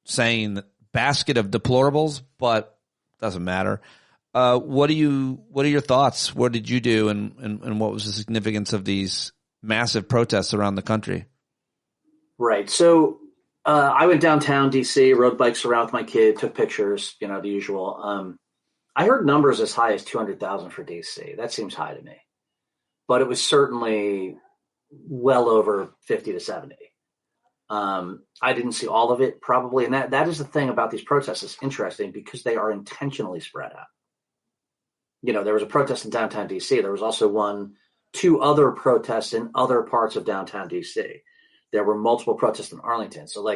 saying basket of deplorables, but doesn't matter. What are your thoughts? What did you do, and what was the significance of these massive protests around the country? Right. So I went downtown D.C., rode bikes around with my kid, took pictures, the usual. I heard numbers as high as 200,000 for D.C. That seems high to me, but it was certainly well over 50 to 70. I didn't see all of it probably, and that is the thing about these protests. It's interesting because they are intentionally spread out. There was a protest in downtown D.C. There was also 2 other protests in other parts of downtown D.C. There were multiple protests in Arlington. So,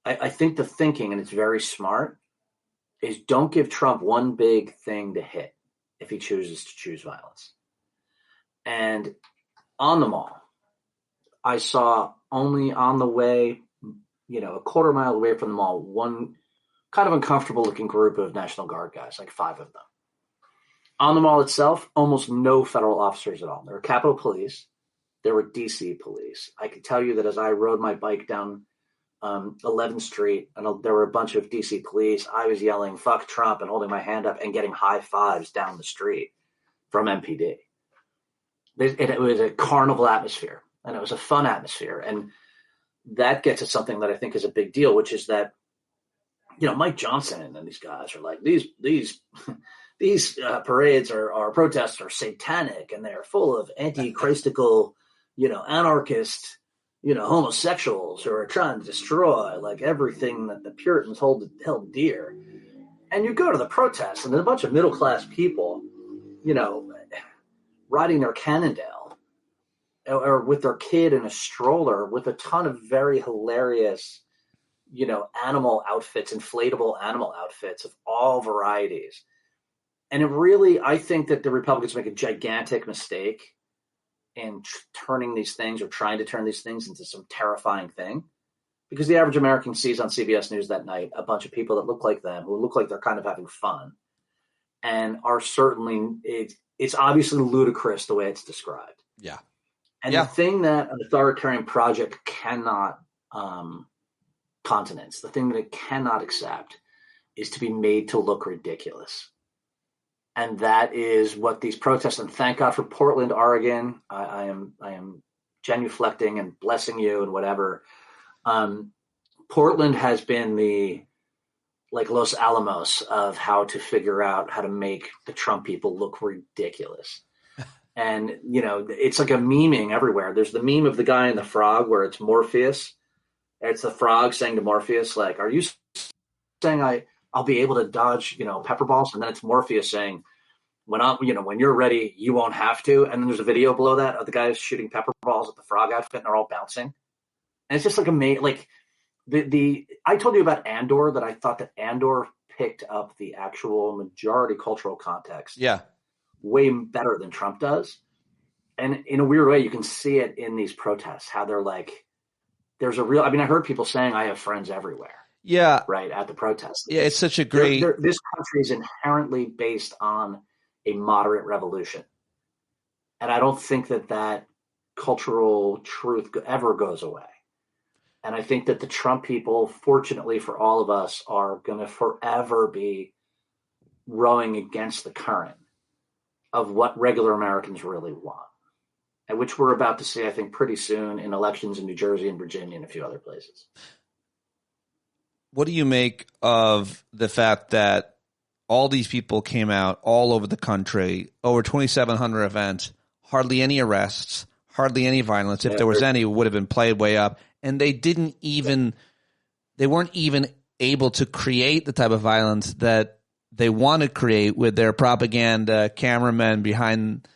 I think the thinking, and it's very smart, is don't give Trump one big thing to hit if he chooses to choose violence. And on the mall, I saw only on the way, a quarter mile away from the mall, one kind of uncomfortable looking group of National Guard guys, like 5 of them. On the mall itself, almost no federal officers at all. There were Capitol Police. There were D.C. police. I could tell you that as I rode my bike down 11th Street, and there were a bunch of D.C. police, I was yelling, fuck Trump, and holding my hand up and getting high fives down the street from MPD. It was a carnival atmosphere, and it was a fun atmosphere. And that gets at something that I think is a big deal, which is that, Mike Johnson and these guys are like, these parades or protests are satanic, and they're full of anti-Christical, anarchist, homosexuals who are trying to destroy everything that the Puritans held dear. And you go to the protests, and there's a bunch of middle-class people, riding their Cannondale, or with their kid in a stroller with a ton of very hilarious, animal outfits, inflatable animal outfits of all varieties. And I think that the Republicans make a gigantic mistake in turning these things or trying to turn these things into some terrifying thing. Because the average American sees on CBS News that night a bunch of people that look like them, who look like they're kind of having fun, and are certainly, it's obviously ludicrous the way it's described. Yeah. And the thing that an authoritarian project cannot countenance, the thing that it cannot accept, is to be made to look ridiculous. And that is what these protests, and thank God for Portland, Oregon. I am genuflecting and blessing you and whatever. Portland has been the Los Alamos of how to figure out how to make the Trump people look ridiculous. And, it's like a memeing everywhere. There's the meme of the guy and the frog where it's Morpheus. It's the frog saying to Morpheus, like, are you saying I'll be able to dodge, pepper balls? And then it's Morpheus saying, when you're ready, you won't have to. And then there's a video below that of the guys shooting pepper balls at the frog outfit and they're all bouncing. And it's just like amazing. Like I told you about Andor, that I thought that Andor picked up the actual majority cultural context. Yeah. Way better than Trump does. And in a weird way, you can see it in these protests, how they're like, I heard people saying I have friends everywhere. Yeah. Right. At the protests. Yeah. It's such a great, this country is inherently based on a moderate revolution. And I don't think that cultural truth ever goes away. And I think that the Trump people, fortunately for all of us, are going to forever be rowing against the current of what regular Americans really want, and which we're about to see, I think, pretty soon in elections in New Jersey and Virginia and a few other places. What do you make of the fact that all these people came out all over the country, over 2,700 events, hardly any arrests, hardly any violence? If there was any, it would have been played way up. And they weren't even able to create the type of violence that they want to create with their propaganda cameramen behind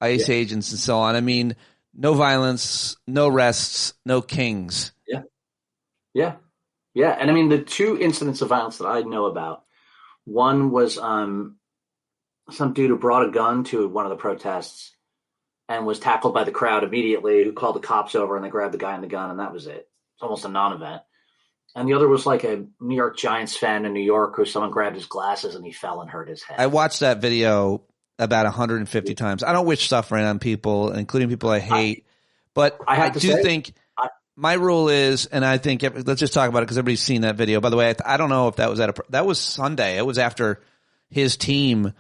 ICE agents and so on. I mean, no violence, no arrests, no kings. Yeah. And I mean, the two incidents of violence that I know about, one was some dude who brought a gun to one of the protests and was tackled by the crowd immediately, who called the cops over and they grabbed the guy and the gun, and that was it. It's almost a non-event. And the other was like a New York Giants fan in New York who someone grabbed his glasses and he fell and hurt his head. I watched that video about 150 times. I don't wish suffering on people, including people I hate, but I do think my rule is, and I think, let's just talk about it because everybody's seen that video. By the way, I don't know if that was that was Sunday. It was after his team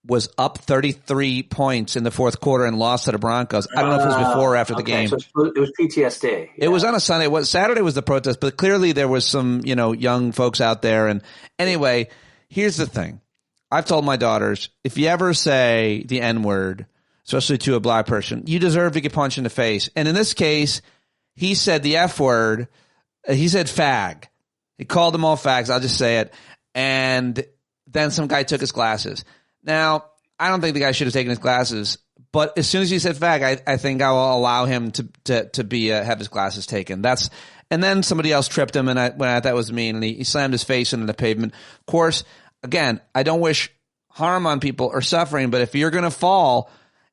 was up 33 points in the fourth quarter and lost to the Broncos. I don't know if it was before or after the game. So it was PTSD. Yeah. It was on a Sunday. Saturday was the protest, but clearly there was some, young folks out there. And anyway, here's the thing. I've told my daughters, if you ever say the N-word, especially to a black person, you deserve to get punched in the face. And in this case, he said the F word. He said fag. He called them all fags. I'll just say it. And then some guy took his glasses. Now, I don't think the guy should have taken his glasses, but as soon as he said fag, I think I will allow him to be have his glasses taken. And then somebody else tripped him, and I thought that was mean, and he slammed his face into the pavement. Of course, again, I don't wish harm on people or suffering, but if you're going to fall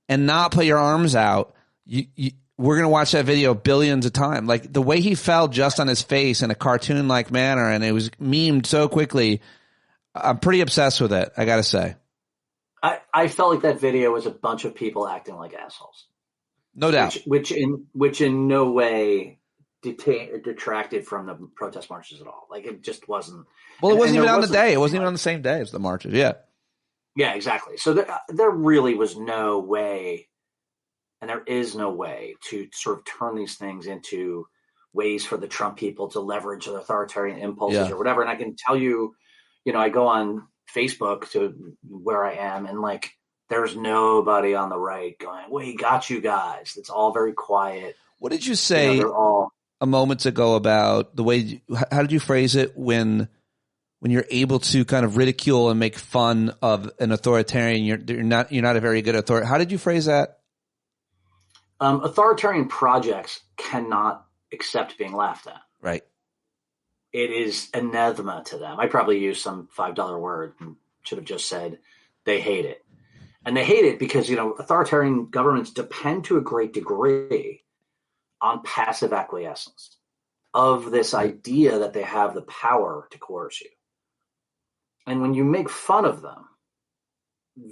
and not put your arms out, we're going to watch that video billions of times. Like the way he fell just on his face in a cartoon-like manner, and it was memed so quickly. I'm pretty obsessed with it, I got to say. I felt like that video was a bunch of people acting like assholes. No doubt. Which in no way detracted from the protest marches at all. Like it just wasn't. Well, it wasn't even on the day. It wasn't even on the same day as the marches. Yeah. Yeah, exactly. So there really was no way, and there is no way to sort of turn these things into ways for the Trump people to leverage their authoritarian impulses or whatever. And I can tell you, I go on Facebook to where I am, and like there's nobody on the right going, "We got you guys." It's all very quiet. What did you say a moment ago about the way? How did you phrase it when you're able to kind of ridicule and make fun of an authoritarian? You're not a very good authority. How did you phrase that? Authoritarian projects cannot accept being laughed at. Right. It is anathema to them. I probably used some $5 word and should have just said they hate it. And they hate it because, authoritarian governments depend to a great degree on passive acquiescence of this idea that they have the power to coerce you. And when you make fun of them,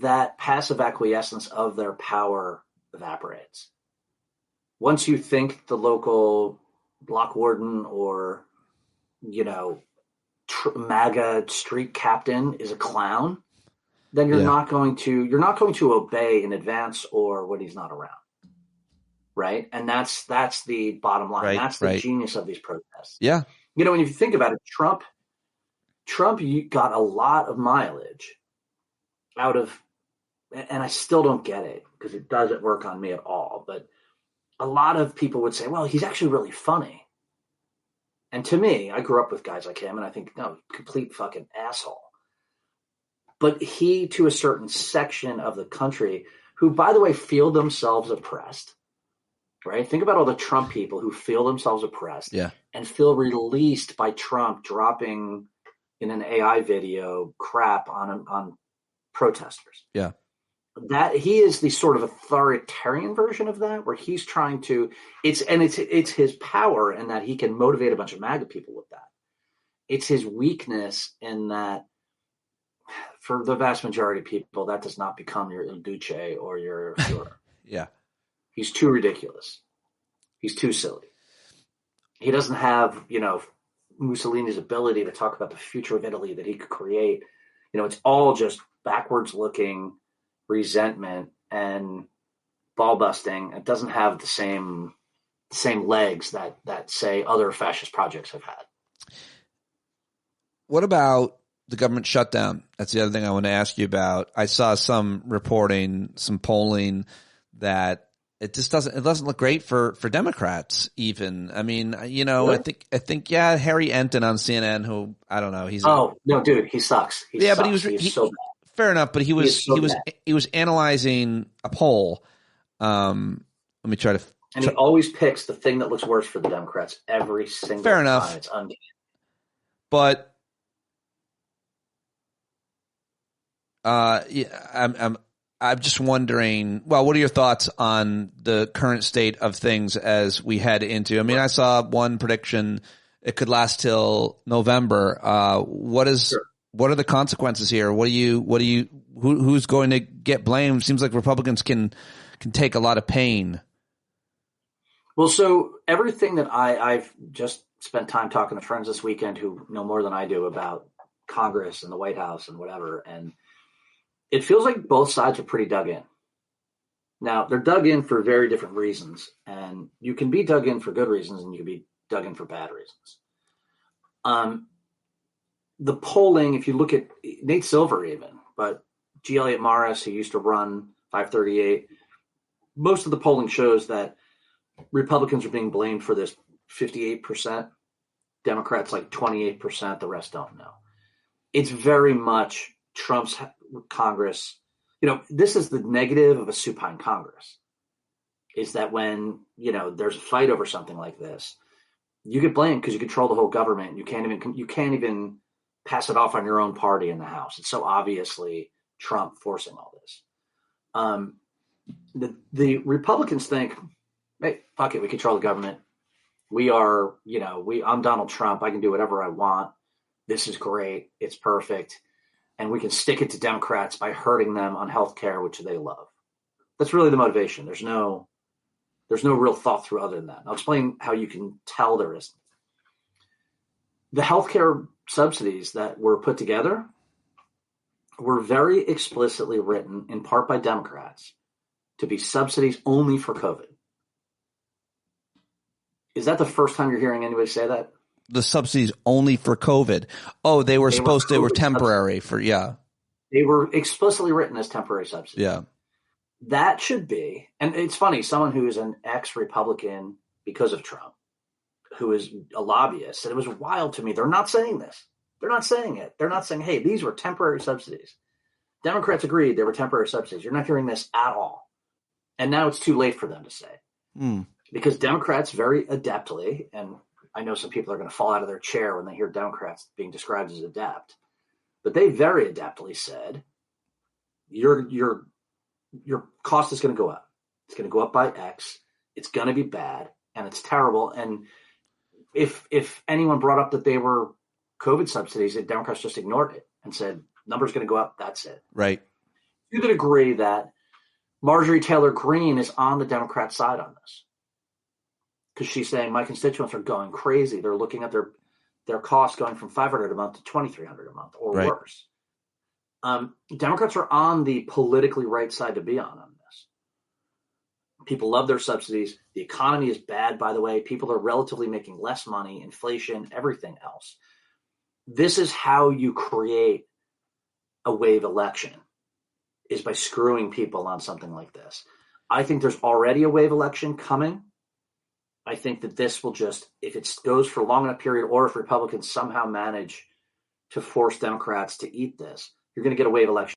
that passive acquiescence of their power evaporates. Once you think the local block warden or, MAGA street captain is a clown, then you're not going to obey in advance or when he's not around. Right. And that's the bottom line. Right, that's the genius of these protests. Yeah. And if you think about it, Trump got a lot of mileage out of, and I still don't get it because it doesn't work on me at all. But a lot of people would say, well, he's actually really funny. And to me, I grew up with guys like him and I think, no, complete fucking asshole. But he, to a certain section of the country who, by the way, feel themselves oppressed, right? Think about all the Trump people who feel themselves oppressed and feel released by Trump dropping in an AI video crap on protesters. Yeah. That he is the sort of authoritarian version of that, where he's trying to, it's his power in that he can motivate a bunch of MAGA people with that. It's his weakness in that for the vast majority of people, that does not become your Il Duce or your Führer. Yeah. He's too ridiculous. He's too silly. He doesn't have, Mussolini's ability to talk about the future of Italy that he could create. It's all just backwards looking resentment and ball busting. It doesn't have the same legs that say other fascist projects have had. What about the government shutdown? That's the other thing I want to ask you about. I saw some reporting, some polling that it just doesn't look great for Democrats even. I mean, really? I think Harry Enton on CNN, who I don't know, no, dude, he sucks. But he's so bad. Fair enough, but he was analyzing a poll. Let me try to. And he always picks the thing that looks worse for the Democrats every single Fair time. enough. It's uncanny. But I'm just wondering. Well, what are your thoughts on the current state of things as we head into? I mean, I saw one prediction; it could last till November. What are the consequences here? Who's going to get blamed? Seems like Republicans can take a lot of pain. Well, so everything that I've just spent time talking to friends this weekend who know more than I do about Congress and the White House and whatever, and it feels like both sides are pretty dug in. Now, they're dug in for very different reasons, and you can be dug in for good reasons and you can be dug in for bad reasons. The polling, if you look at Nate Silver even, but G. Elliott Morris, who used to run 538, most of the polling shows that Republicans are being blamed for this 58%, Democrats like 28%, the rest don't know. It's very much Trump's Congress. This is the negative of a supine Congress, is that when, there's a fight over something like this, you get blamed because you control the whole government. You can't even pass it off on your own party in the House. It's so obviously Trump forcing all this. The Republicans think, hey, fuck it, we control the government. We are, I'm Donald Trump. I can do whatever I want. This is great. It's perfect. And we can stick it to Democrats by hurting them on health care, which they love. That's really the motivation. There's no real thought through other than that. I'll explain how you can tell there isn't. The healthcare subsidies that were put together were very explicitly written, in part by Democrats, to be subsidies only for COVID. Is that the first time you're hearing anybody say that? The subsidies only for COVID. Oh, they were temporary subsidies. They were explicitly written as temporary subsidies. Yeah. That should be, and it's funny, someone who is an ex-Republican because of Trump, who is a lobbyist, and it was wild to me. They're not saying this. They're not saying it. They're not saying, hey, these were temporary subsidies. Democrats agreed they were temporary subsidies. You're not hearing this at all. And now it's too late for them to say. Because Democrats very adeptly, and I know some people are going to fall out of their chair when they hear Democrats being described as adept, but they very adeptly said, your cost is going to go up. It's going to go up by X. It's going to be bad, and it's terrible. And if anyone brought up that they were COVID subsidies, the Democrats just ignored it and said, number's going to go up. That's it. Right. To the degree that Marjorie Taylor Greene is on the Democrat side on this, because she's saying my constituents are going crazy. They're looking at their costs going from $500 a month to $2,300 a month or worse. Democrats are on the politically right side to be on this. People love their subsidies. The economy is bad, by the way. People are relatively making less money, inflation, everything else. This is how you create a wave election, is by screwing people on something like this. I think there's already a wave election coming. I think that this will just, if it goes for a long enough period, or if Republicans somehow manage to force Democrats to eat this, you're going to get a wave election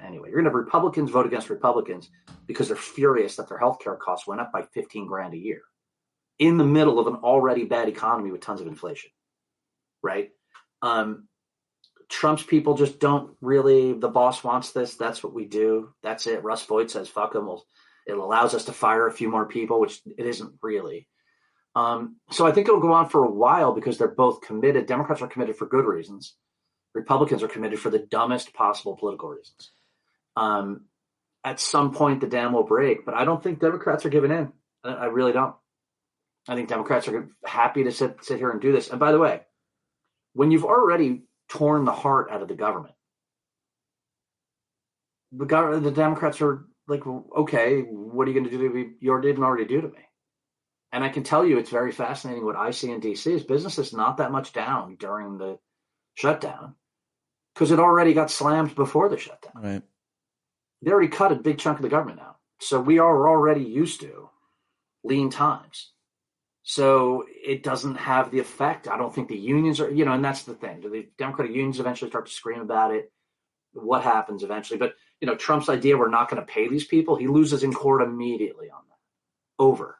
anyway. You're going to have Republicans vote against Republicans because they're furious that their healthcare costs went up by $15,000 a year in the middle of an already bad economy with tons of inflation, right? Trump's people just don't really, the boss wants this. That's what we do. That's it. Russ Voigt says, fuck them. It allows us to fire a few more people, which it isn't really. So I think it'll go on for a while because they're both committed. Democrats are committed for good reasons. Republicans are committed for the dumbest possible political reasons. At some point, the dam will break, but I don't think Democrats are giving in. I really don't. I think Democrats are happy to sit here and do this. And by the way, when you've already torn the heart out of the government, the Democrats are like, okay, what are you going to do to me? You didn't already do to me. And I can tell you it's very fascinating what I see in D.C. is business is not that much down during the shutdown because it already got slammed before the shutdown. Right. They already cut a big chunk of the government out. So we are already used to lean times. So it doesn't have the effect. I don't think the unions are, and that's the thing. Do the Democratic unions eventually start to scream about it? What happens eventually? But, Trump's idea, we're not going to pay these people, he loses in court immediately on that. Over.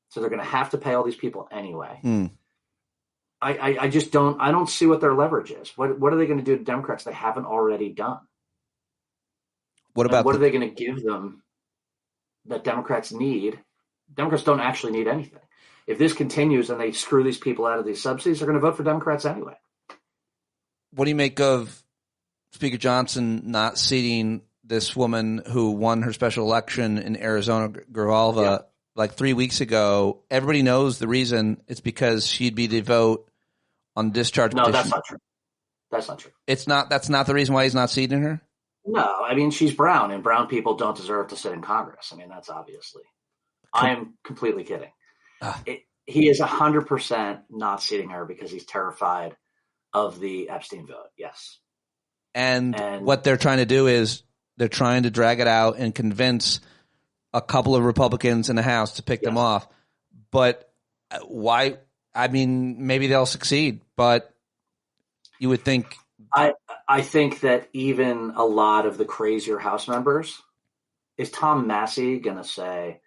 So they're going to have to pay all these people anyway. I just don't see what their leverage is. What are they going to do to Democrats they haven't already done? What are they going to give them that Democrats need? Democrats don't actually need anything. If this continues and they screw these people out of these subsidies, they're going to vote for Democrats anyway. What do you make of Speaker Johnson not seating this woman who won her special election in Arizona, Grijalva, like 3 weeks ago? Everybody knows the reason. It's because she'd be the vote on discharge petition. No, that's not true. That's not true. That's not the reason why he's not seating her? No, I mean, she's brown, and brown people don't deserve to sit in Congress. I mean, that's obviously. I am completely kidding. He is 100% not seating her because he's terrified of the Epstein vote. Yes. And what they're trying to do is they're trying to drag it out and convince a couple of Republicans in the House to pick them off. But why? I mean, maybe they'll succeed, but you would think. I think that even a lot of the crazier House members, is Tom Massey going to say,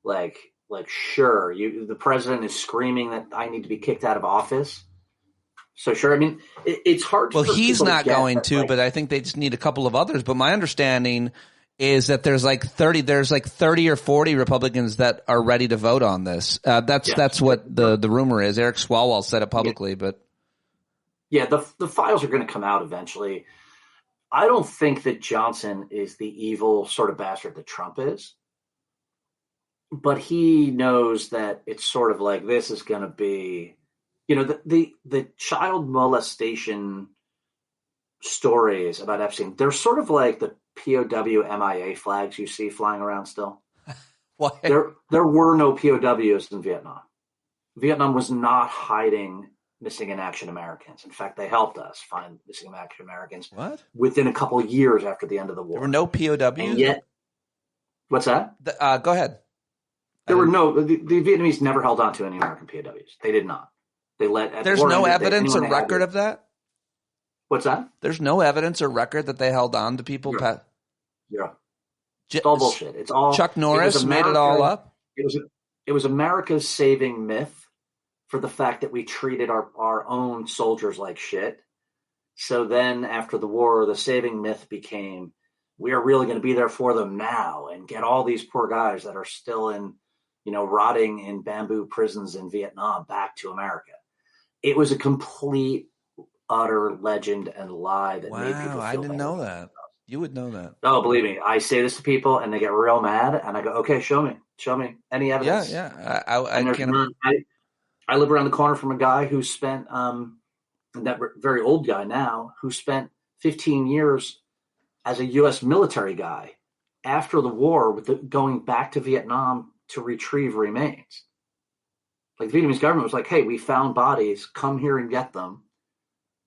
like, sure, the president is screaming that I need to be kicked out of office. So sure, I mean, it's hard. Well, he's not going to, but I think they just need a couple of others. But my understanding is that there's like 30 or 40 Republicans that are ready to vote on this. That's what the rumor is. Eric Swalwell said it publicly, but the files are going to come out eventually. I don't think that Johnson is the evil sort of bastard that Trump is. But he knows that it's sort of like this is going to be, the child molestation stories about Epstein. They're sort of like the POW MIA flags you see flying around still. What? There were no POWs in Vietnam. Vietnam was not hiding missing in action Americans. In fact, they helped us find missing in action Americans. What? Within a couple of years after the end of the war. There were no POWs? And yet, what's that? Go ahead. There were no, the Vietnamese never held on to any American POWs. They did not. They let. There's no evidence or record of that? What's that? There's no evidence or record that they held on to people. Yeah. It's all bullshit. It's all Chuck Norris made it all up. It was America's saving myth for the fact that we treated our own soldiers like shit. So then after the war, the saving myth became, we are really going to be there for them now and get all these poor guys that are still rotting in bamboo prisons in Vietnam back to America. It was a complete, utter legend and lie that made people feel I didn't know that. You would know that. Oh, believe me, I say this to people and they get real mad, and I go, "Okay, show me any evidence." Yeah. I live around the corner from a guy who spent that very old guy now who spent 15 years as a U.S. military guy after the war, going back to Vietnam to retrieve remains. Like the Vietnamese government was like, "Hey, we found bodies. Come here and get them.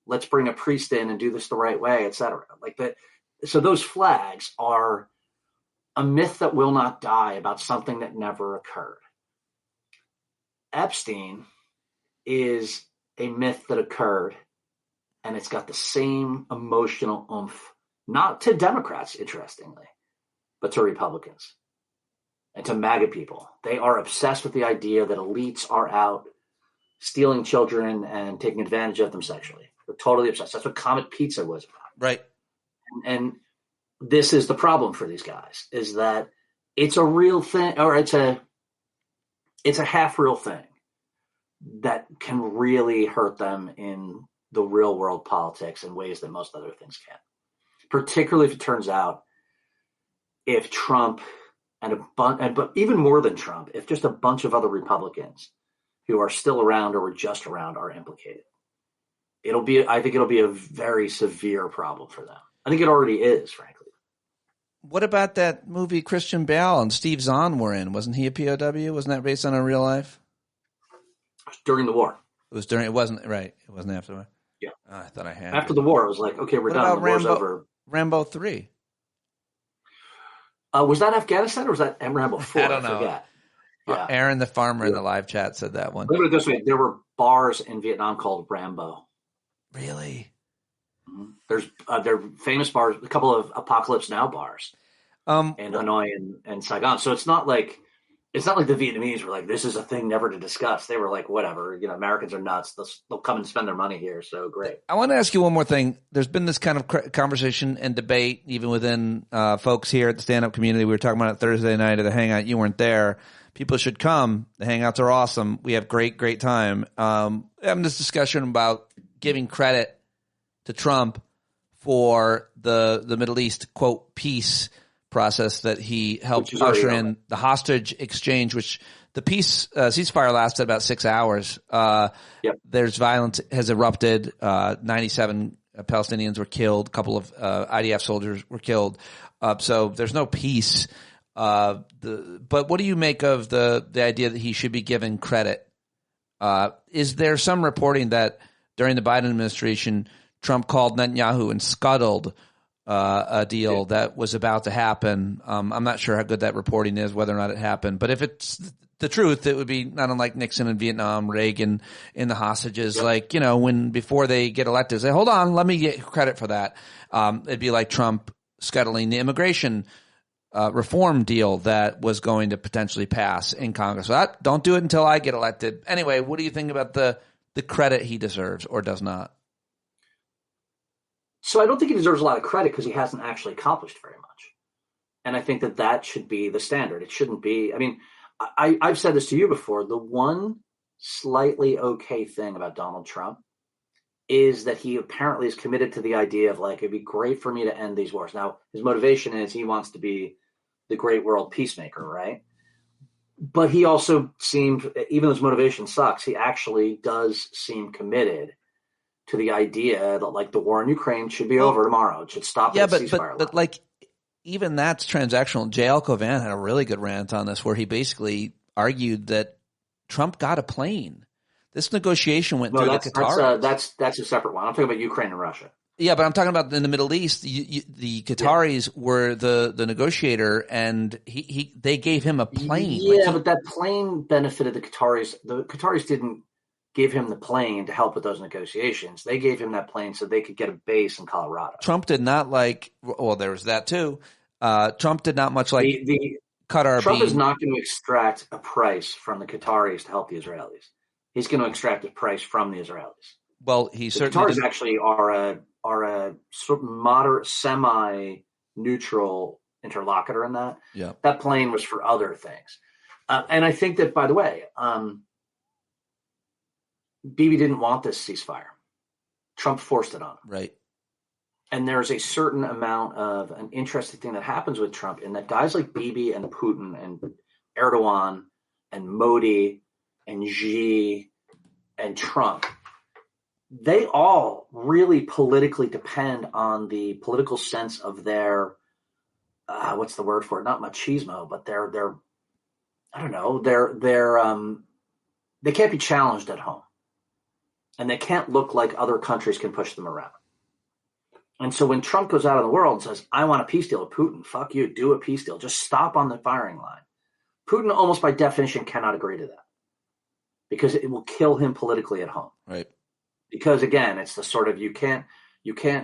Let's bring a priest in and do this the right way, etc." Like that. So those flags are a myth that will not die about something that never occurred. Epstein is a myth that occurred, and it's got the same emotional oomph, not to Democrats, interestingly, but to Republicans and to MAGA people. They are obsessed with the idea that elites are out stealing children and taking advantage of them sexually. They're totally obsessed. That's what Comet Pizza was about. Right. And this is the problem for these guys, is that it's a real thing, or it's a half real thing that can really hurt them in the real world politics in ways that most other things can't. Particularly if it turns out if Trump but even more than Trump, if just a bunch of other Republicans who are still around or were just around are implicated. I think it'll be a very severe problem for them. I think it already is, frankly. What about that movie Christian Bale and Steve Zahn were in? Wasn't he a POW? Wasn't that based on a real life? During the war. It was during. It wasn't right. It wasn't after the war. Yeah. Oh, I thought I had. After the war, it was like, okay, we're done. The war's over. Rambo 3. Was that Afghanistan or was that Rambo 4? I don't know. Forget. Yeah. Aaron, the farmer in the live chat, said that one. Look at it this way: there were bars in Vietnam called Rambo. Really? Mm-hmm. They're famous bars. A couple of Apocalypse Now bars in Hanoi and Saigon. So it's not like the Vietnamese were like, this is a thing never to discuss. They were like, whatever. Americans are nuts. They'll come and spend their money here. So great. I want to ask you one more thing. There's been this kind of conversation and debate even within folks here at the stand-up community. We were talking about it Thursday night at the Hangout. You weren't there. People should come. The Hangouts are awesome. We have great time. Having this discussion about giving credit to Trump for the Middle East, quote, peace process that he helped usher in, the hostage exchange, which the peace ceasefire lasted about 6 hours. There's violence has erupted. 97 Palestinians were killed. A couple of IDF soldiers were killed. So there's no peace. But what do you make of the idea that he should be given credit? Is there some reporting that during the Biden administration, Trump called Netanyahu and scuttled a deal that was about to happen? I'm not sure how good that reporting is, whether or not it happened. But if it's the truth, it would be not unlike Nixon in Vietnam, Reagan in the hostages. Yep. Like, when before they get elected, say, hold on, let me get credit for that. It'd be like Trump scuttling the immigration reform deal that was going to potentially pass in Congress. So don't do it until I get elected. Anyway, what do you think about the credit he deserves or does not? So I don't think he deserves a lot of credit because he hasn't actually accomplished very much. And I think that should be the standard. It shouldn't be. I mean, I've said this to you before. The one slightly okay thing about Donald Trump is that he apparently is committed to the idea of like, it'd be great for me to end these wars. Now, his motivation is he wants to be the great world peacemaker, right? But he also seemed, even though his motivation sucks, he actually does seem committed to the idea that like the war in Ukraine should be over tomorrow. It should stop. Yeah, but like even that's transactional. J.L. Covan had a really good rant on this where he basically argued that Trump got a plane. This negotiation went through the Qataris. That's a separate one. I'm talking about Ukraine and Russia. Yeah, but I'm talking about in the Middle East. The Qataris were the negotiator, and they gave him a plane. Yeah, but that plane benefited the Qataris. The Qataris didn't give him the plane to help with those negotiations. They gave him that plane so they could get a base in Colorado. Trump did not like. Well, there was that too. Trump did not much like Qatar Trump is not going to extract a price from the Qataris to help the Israelis. He's going to extract a price from the Israelis. Well, he the certainly Qataris actually are a sort of moderate, semi-neutral interlocutor in that. Yeah. That plane was for other things. And I think that, by the way, Bibi didn't want this ceasefire. Trump forced it on him. Right. And there's a certain amount of an interesting thing that happens with Trump in that guys like Bibi and Putin and Erdogan and Modi and Xi and Trump, they all really politically depend on the political sense of their, what's the word for it? Not machismo, but their I don't know, they can't be challenged at home. And they can't look like other countries can push them around. And so when Trump goes out in the world and says, I want a peace deal with Putin, fuck you, do a peace deal. Just stop on the firing line. Putin almost by definition cannot agree to that because it will kill him politically at home. Right. Because again, it's the sort of, you can't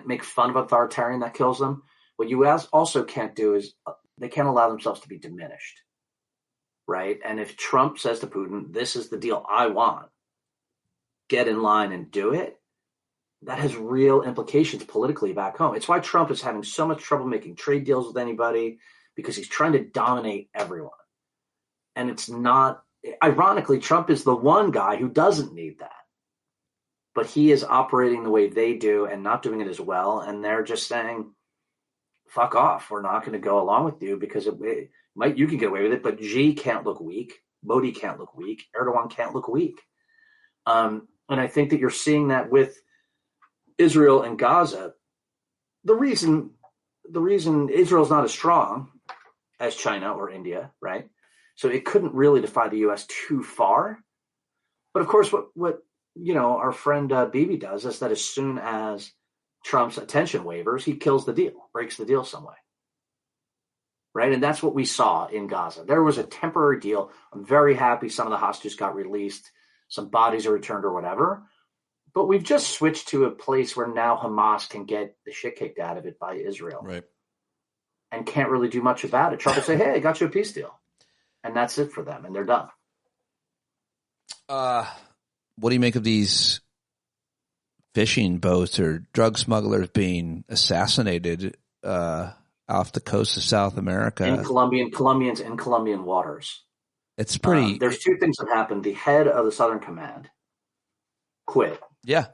make fun of authoritarian that kills them. What you also can't do is they can't allow themselves to be diminished. Right. And if Trump says to Putin, this is the deal I want, get in line and do it, that has real implications politically back home. It's why Trump is having so much trouble making trade deals with anybody, because he's trying to dominate everyone. And it's not, ironically, Trump is the one guy who doesn't need that. But he is operating the way they do and not doing it as well. And they're just saying, fuck off. We're not going to go along with you because you can get away with it, but Xi can't look weak. Modi can't look weak. Erdogan can't look weak. And I think that you're seeing that with Israel and Gaza. The reason Israel's not as strong as China or India, right? So it couldn't really defy the U.S. too far. But of course, what our friend Bibi does is that as soon as Trump's attention wavers, he kills the deal, breaks the deal some way. Right? And that's what we saw in Gaza. There was a temporary deal. I'm very happy some of the hostages got released. Some bodies are returned or whatever. But we've just switched to a place where now Hamas can get the shit kicked out of it by Israel. Right. And can't really do much about it. Trump will say, hey, I got you a peace deal. And that's it for them. And they're done. What do you make of these fishing boats or drug smugglers being assassinated off the coast of South America? In Colombians in Colombian waters. It's pretty... there's two things that happened. The head of the Southern Command quit. Yeah,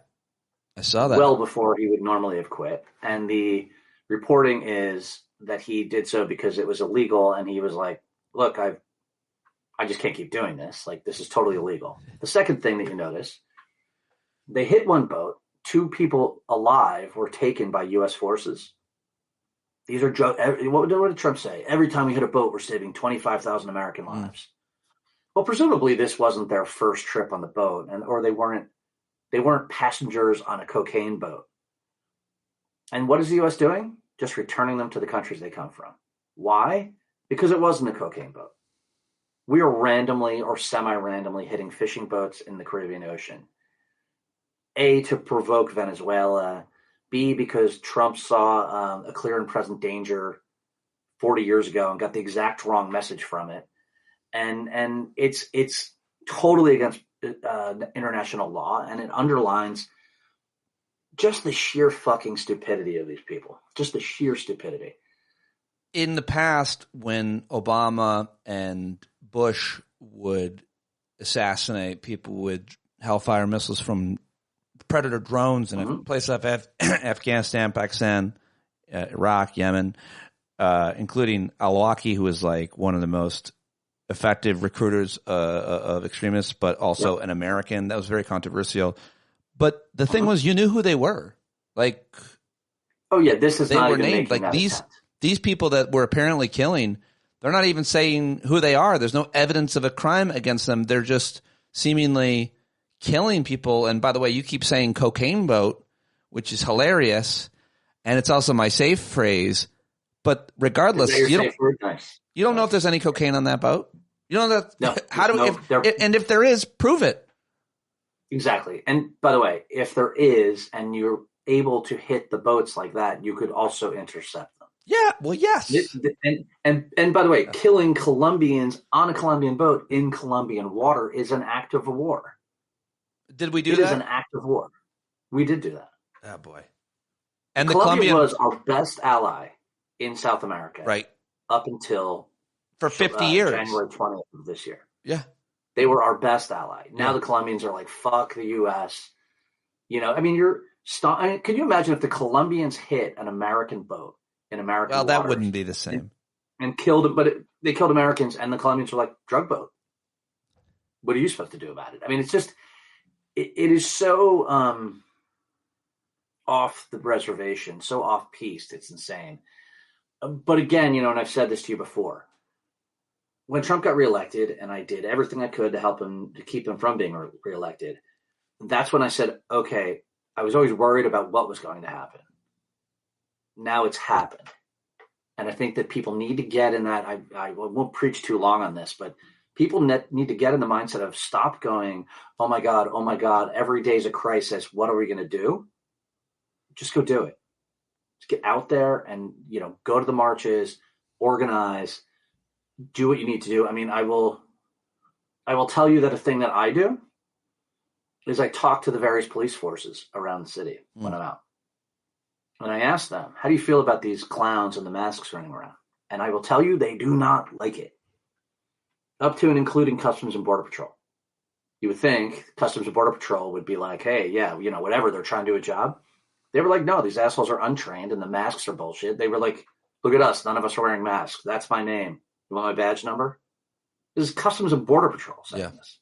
I saw that. Well before he would normally have quit. And the reporting is that he did so because it was illegal. And he was like, look, I just can't keep doing this. Like, this is totally illegal. The second thing that you notice, they hit one boat. 2 people alive were taken by U.S. forces. These are what did Trump say? Every time we hit a boat, we're saving 25,000 American lives. Well, presumably this wasn't their first trip on the boat, or they weren't passengers on a cocaine boat. And what is the U.S. doing? Just returning them to the countries they come from. Why? Because it wasn't a cocaine boat. We are randomly or semi-randomly hitting fishing boats in the Caribbean Ocean. A, to provoke Venezuela. B, because Trump saw a clear and present danger 40 years ago and got the exact wrong message from it. And it's totally against international law, and it underlines just the sheer fucking stupidity of these people. Just the sheer stupidity. In the past, when Obama and Bush would assassinate people with Hellfire missiles from Predator drones in a place like Afghanistan, Pakistan, Iraq, Yemen, including al-Awlaki, who was like one of the most effective recruiters of extremists, but also an American. That was very controversial. But the thing was, you knew who they were. Like, oh yeah, this is they not were even named. Like these people that were apparently killing, they're not even saying who they are. There's no evidence of a crime against them. They're just seemingly killing people. And by the way, you keep saying cocaine boat, which is hilarious, and it's also my safe phrase. But regardless, you don't know if there's any cocaine on that boat. You don't know that. And if there is, prove it. Exactly. And by the way, if there is, and you're able to hit the boats like that, you could also intercept them. Yeah, well, yes. And by the way, killing Colombians on a Colombian boat in Colombian water is an act of war. Did we do that? It is an act of war. We did do that. Oh, boy. And Colombia was our best ally in South America. Right. Up until for 50 years. January 20th of this year. Yeah. They were our best ally. Now the Colombians are like, fuck the U.S. You know, I mean, can you imagine if the Colombians hit an American boat in American waters? That wouldn't be the same. And killed them, but they killed Americans, and the Colombians were like, drug boat. What are you supposed to do about it? I mean, it's just, it is so off the reservation, so off-piste, it's insane. But again, you know, and I've said this to you before, when Trump got reelected, and I did everything I could to help him, to keep him from being reelected, that's when I said, okay, I was always worried about what was going to happen. Now it's happened. And I think that people need to get in that, I won't preach too long on this, but people need to get in the mindset of stop going, oh my God, every day's a crisis. What are we going to do? Just go do it. Just get out there and, you know, go to the marches, organize, do what you need to do. I mean, I will tell you that a thing that I do is I talk to the various police forces around the city when I'm out. And I ask them, how do you feel about these clowns and the masks running around? And I will tell you, they do not like it. Up to and including Customs and Border Patrol. You would think Customs and Border Patrol would be like, hey, yeah, you know, whatever, they're trying to do a job. They were like, no, these assholes are untrained and the masks are bullshit. They were like, look at us. None of us are wearing masks. That's my name. You want my badge number? This is Customs and Border Patrol saying this.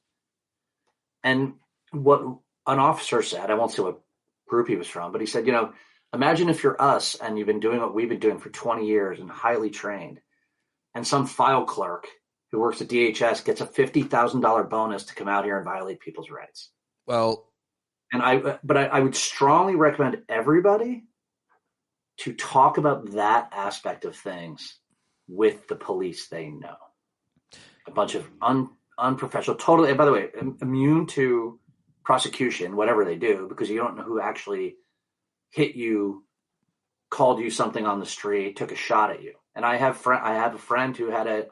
And what an officer said, I won't say what group he was from, but he said, you know, imagine if you're us and you've been doing what we've been doing for 20 years and highly trained, and some file clerk who works at DHS gets a $50,000 bonus to come out here and violate people's rights. Well, and I would strongly recommend everybody to talk about that aspect of things with the police they know. A bunch of unprofessional, totally, and by the way, immune to prosecution, whatever they do, because you don't know who actually hit you, called you something on the street, took a shot at you. And I have a friend who had an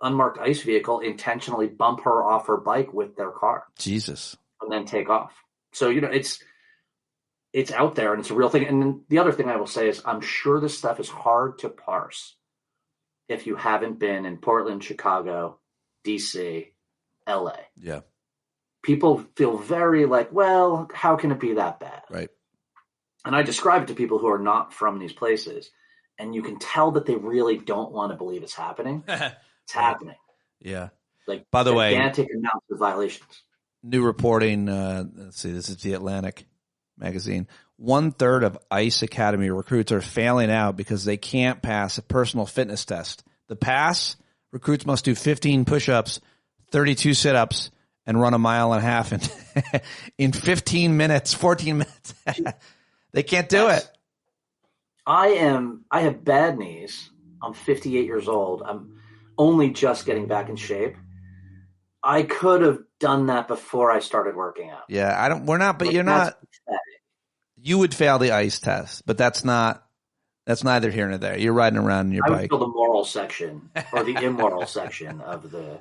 unmarked ICE vehicle intentionally bump her off her bike with their car. Jesus. And then take off. So, you know, it's out there and it's a real thing. And then the other thing I will say is I'm sure this stuff is hard to parse if you haven't been in Portland, Chicago, DC, LA. Yeah. People feel very like, well, how can it be that bad? Right. And I describe it to people who are not from these places, and you can tell that they really don't want to believe it's happening. It's happening. Yeah. Like, by the way, gigantic amounts of violations. New reporting. Let's see. This is the Atlantic magazine. 1/3 of ICE Academy recruits are failing out because they can't pass a personal fitness test. The pass, recruits must do 15 push-ups, 32 sit-ups, and run a mile and a half in 15 minutes, 14 minutes. They can't do it. I have bad knees. I'm 58 years old. I'm only just getting back in shape. I could have done that before I started working out. Yeah, but you're not. Pathetic. You would fail the ICE test, but that's neither here nor there. You're riding around in your bike. I would fail the moral section or the immoral section of the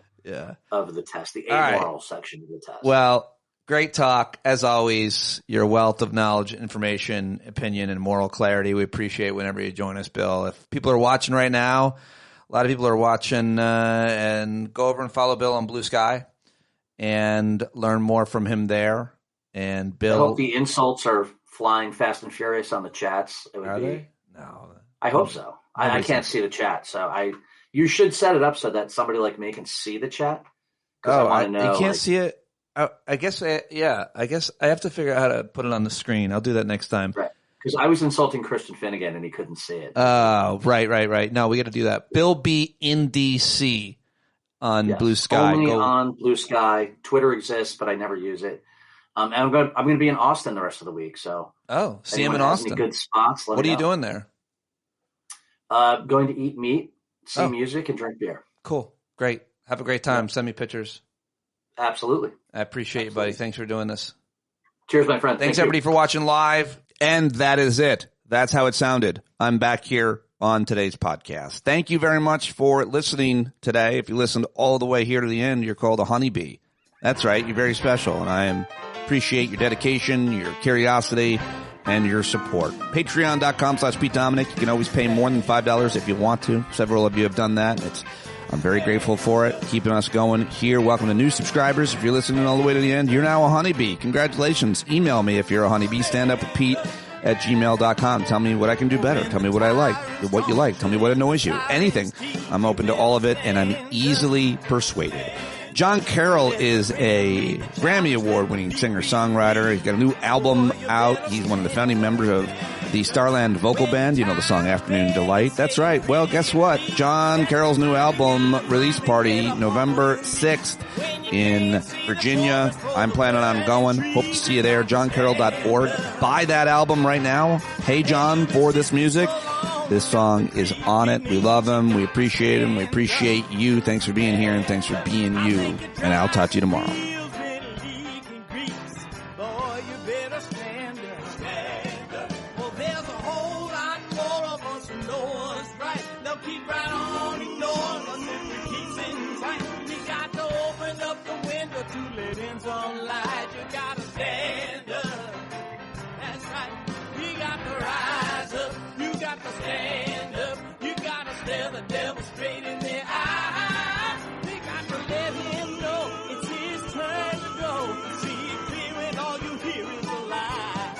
test, the amoral section of the test. Well, great talk. As always, your wealth of knowledge, information, opinion, and moral clarity. We appreciate whenever you join us, Bill. If people are watching right now, a lot of people are watching, and go over and follow Bill on Blue Sky and learn more from him there. And Bill, I hope the insults are flying fast and furious on the chats. Are they? No. I hope so. I can't see the chat, so you should set it up so that somebody like me can see the chat. Oh, I want to know, you can't see it. I guess I have to figure out how to put it on the screen. I'll do that next time. Right. Because I was insulting Christian Finnegan and he couldn't see it. Oh, right. No, we got to do that. Bill B in DC on Blue Sky. Only on Blue Sky. Twitter exists, but I never use it. And I'm going to be in Austin the rest of the week. So see him in Austin. Any good spots? What are you doing there? Going to eat meat, see music, and drink beer. Cool. Great. Have a great time. Yeah. Send me pictures. Absolutely. I appreciate you, buddy. Thanks for doing this. Cheers, my friend. Thanks, everybody, for watching live. And that is it. That's how it sounded. I'm back here on today's podcast. Thank you very much for listening today. If you listened all the way here to the end, you're called a honeybee. That's right. You're very special, and I appreciate your dedication, your curiosity, and your support. Patreon.com/Pete Dominic. You can always pay more than $5 if you want to. Several of you have done that. I'm very grateful for it, keeping us going here. Welcome to new subscribers. If you're listening all the way to the end, you're now a honeybee. Congratulations. Email me if you're a honeybee. standupwithpete@gmail.com. Tell me what I can do better. Tell me what I like, what you like. Tell me what annoys you. Anything. I'm open to all of it, and I'm easily persuaded. John Carroll is a Grammy Award-winning singer-songwriter. He's got a new album out. He's one of the founding members of the Starland Vocal Band. You know the song Afternoon Delight. That's right. Well, guess what? John Carroll's new album release party, November 6th in Virginia. I'm planning on going. Hope to see you there. JohnCarroll.org. Buy that album right now. Pay John for this music. This song is on it. We love him. We appreciate him. We appreciate you. Thanks for being here, and thanks for being you. And I'll talk to you tomorrow. Stand up, you gotta stare the devil straight in the eye. We got to let him know it's his turn to go. See it clear when all you hear is a lie.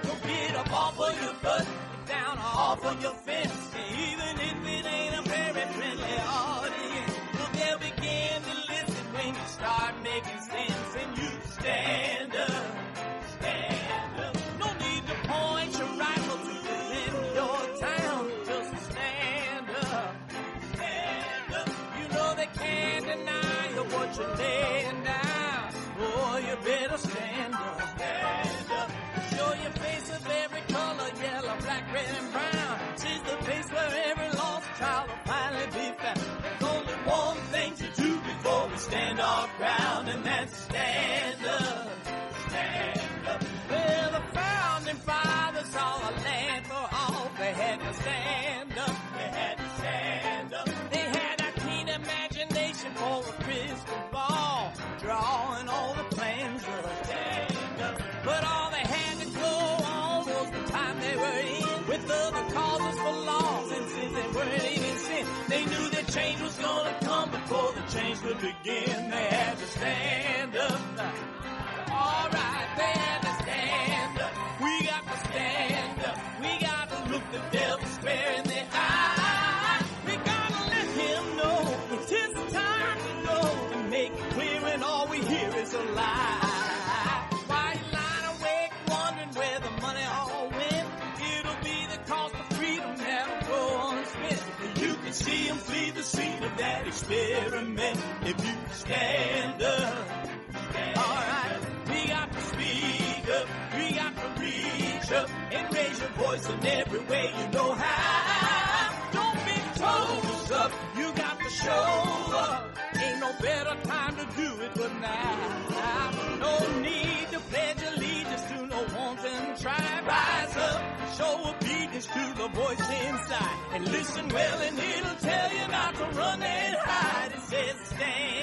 So get up off of your butt, down off of your fence. Even if it ain't a very friendly audience, well, they'll begin to listen when you start making sense. And you stand up, stand up. No need to point your rifle to defend your town. Just stand up, stand up. You know they can't deny you what you're laying down. Oh, you better stand up, stand up. Show your face of every color, yellow, black, red, and brown. She's the place where every lost child will finally be found. There's only one thing to do before we stand our ground, and that's stand up, stand up. Well, the founding fathers saw a land for all. They had to stand up, they had to stand up. They had a keen imagination for a crystal ball, drawing all the plans of a stand up. But all they had to go on was the time they were in, with other causes for laws, and since they weren't even sin, they knew that change was gonna come before the change would begin. They had to stand up. All right, they had to stand up. We got to stand up. We got to look the devil square in the eye. We gotta let him know it's his time to go, and make it clear when all we hear is a lie. Why you lying awake wondering where the money all went? It'll be the cost of freedom that'll go unspent. You can see him flee the scene of that experiment if you stand up. All right, we got to speak up, we got to reach up, and raise your voice in every way you know how. Don't be toes up, you got to show up. Ain't no better time to do it but now. No need to pledge allegiance to no wanton tribe. Rise up, show obedience to the voice inside, and listen well and it'll tell you not to run and hide. It says stand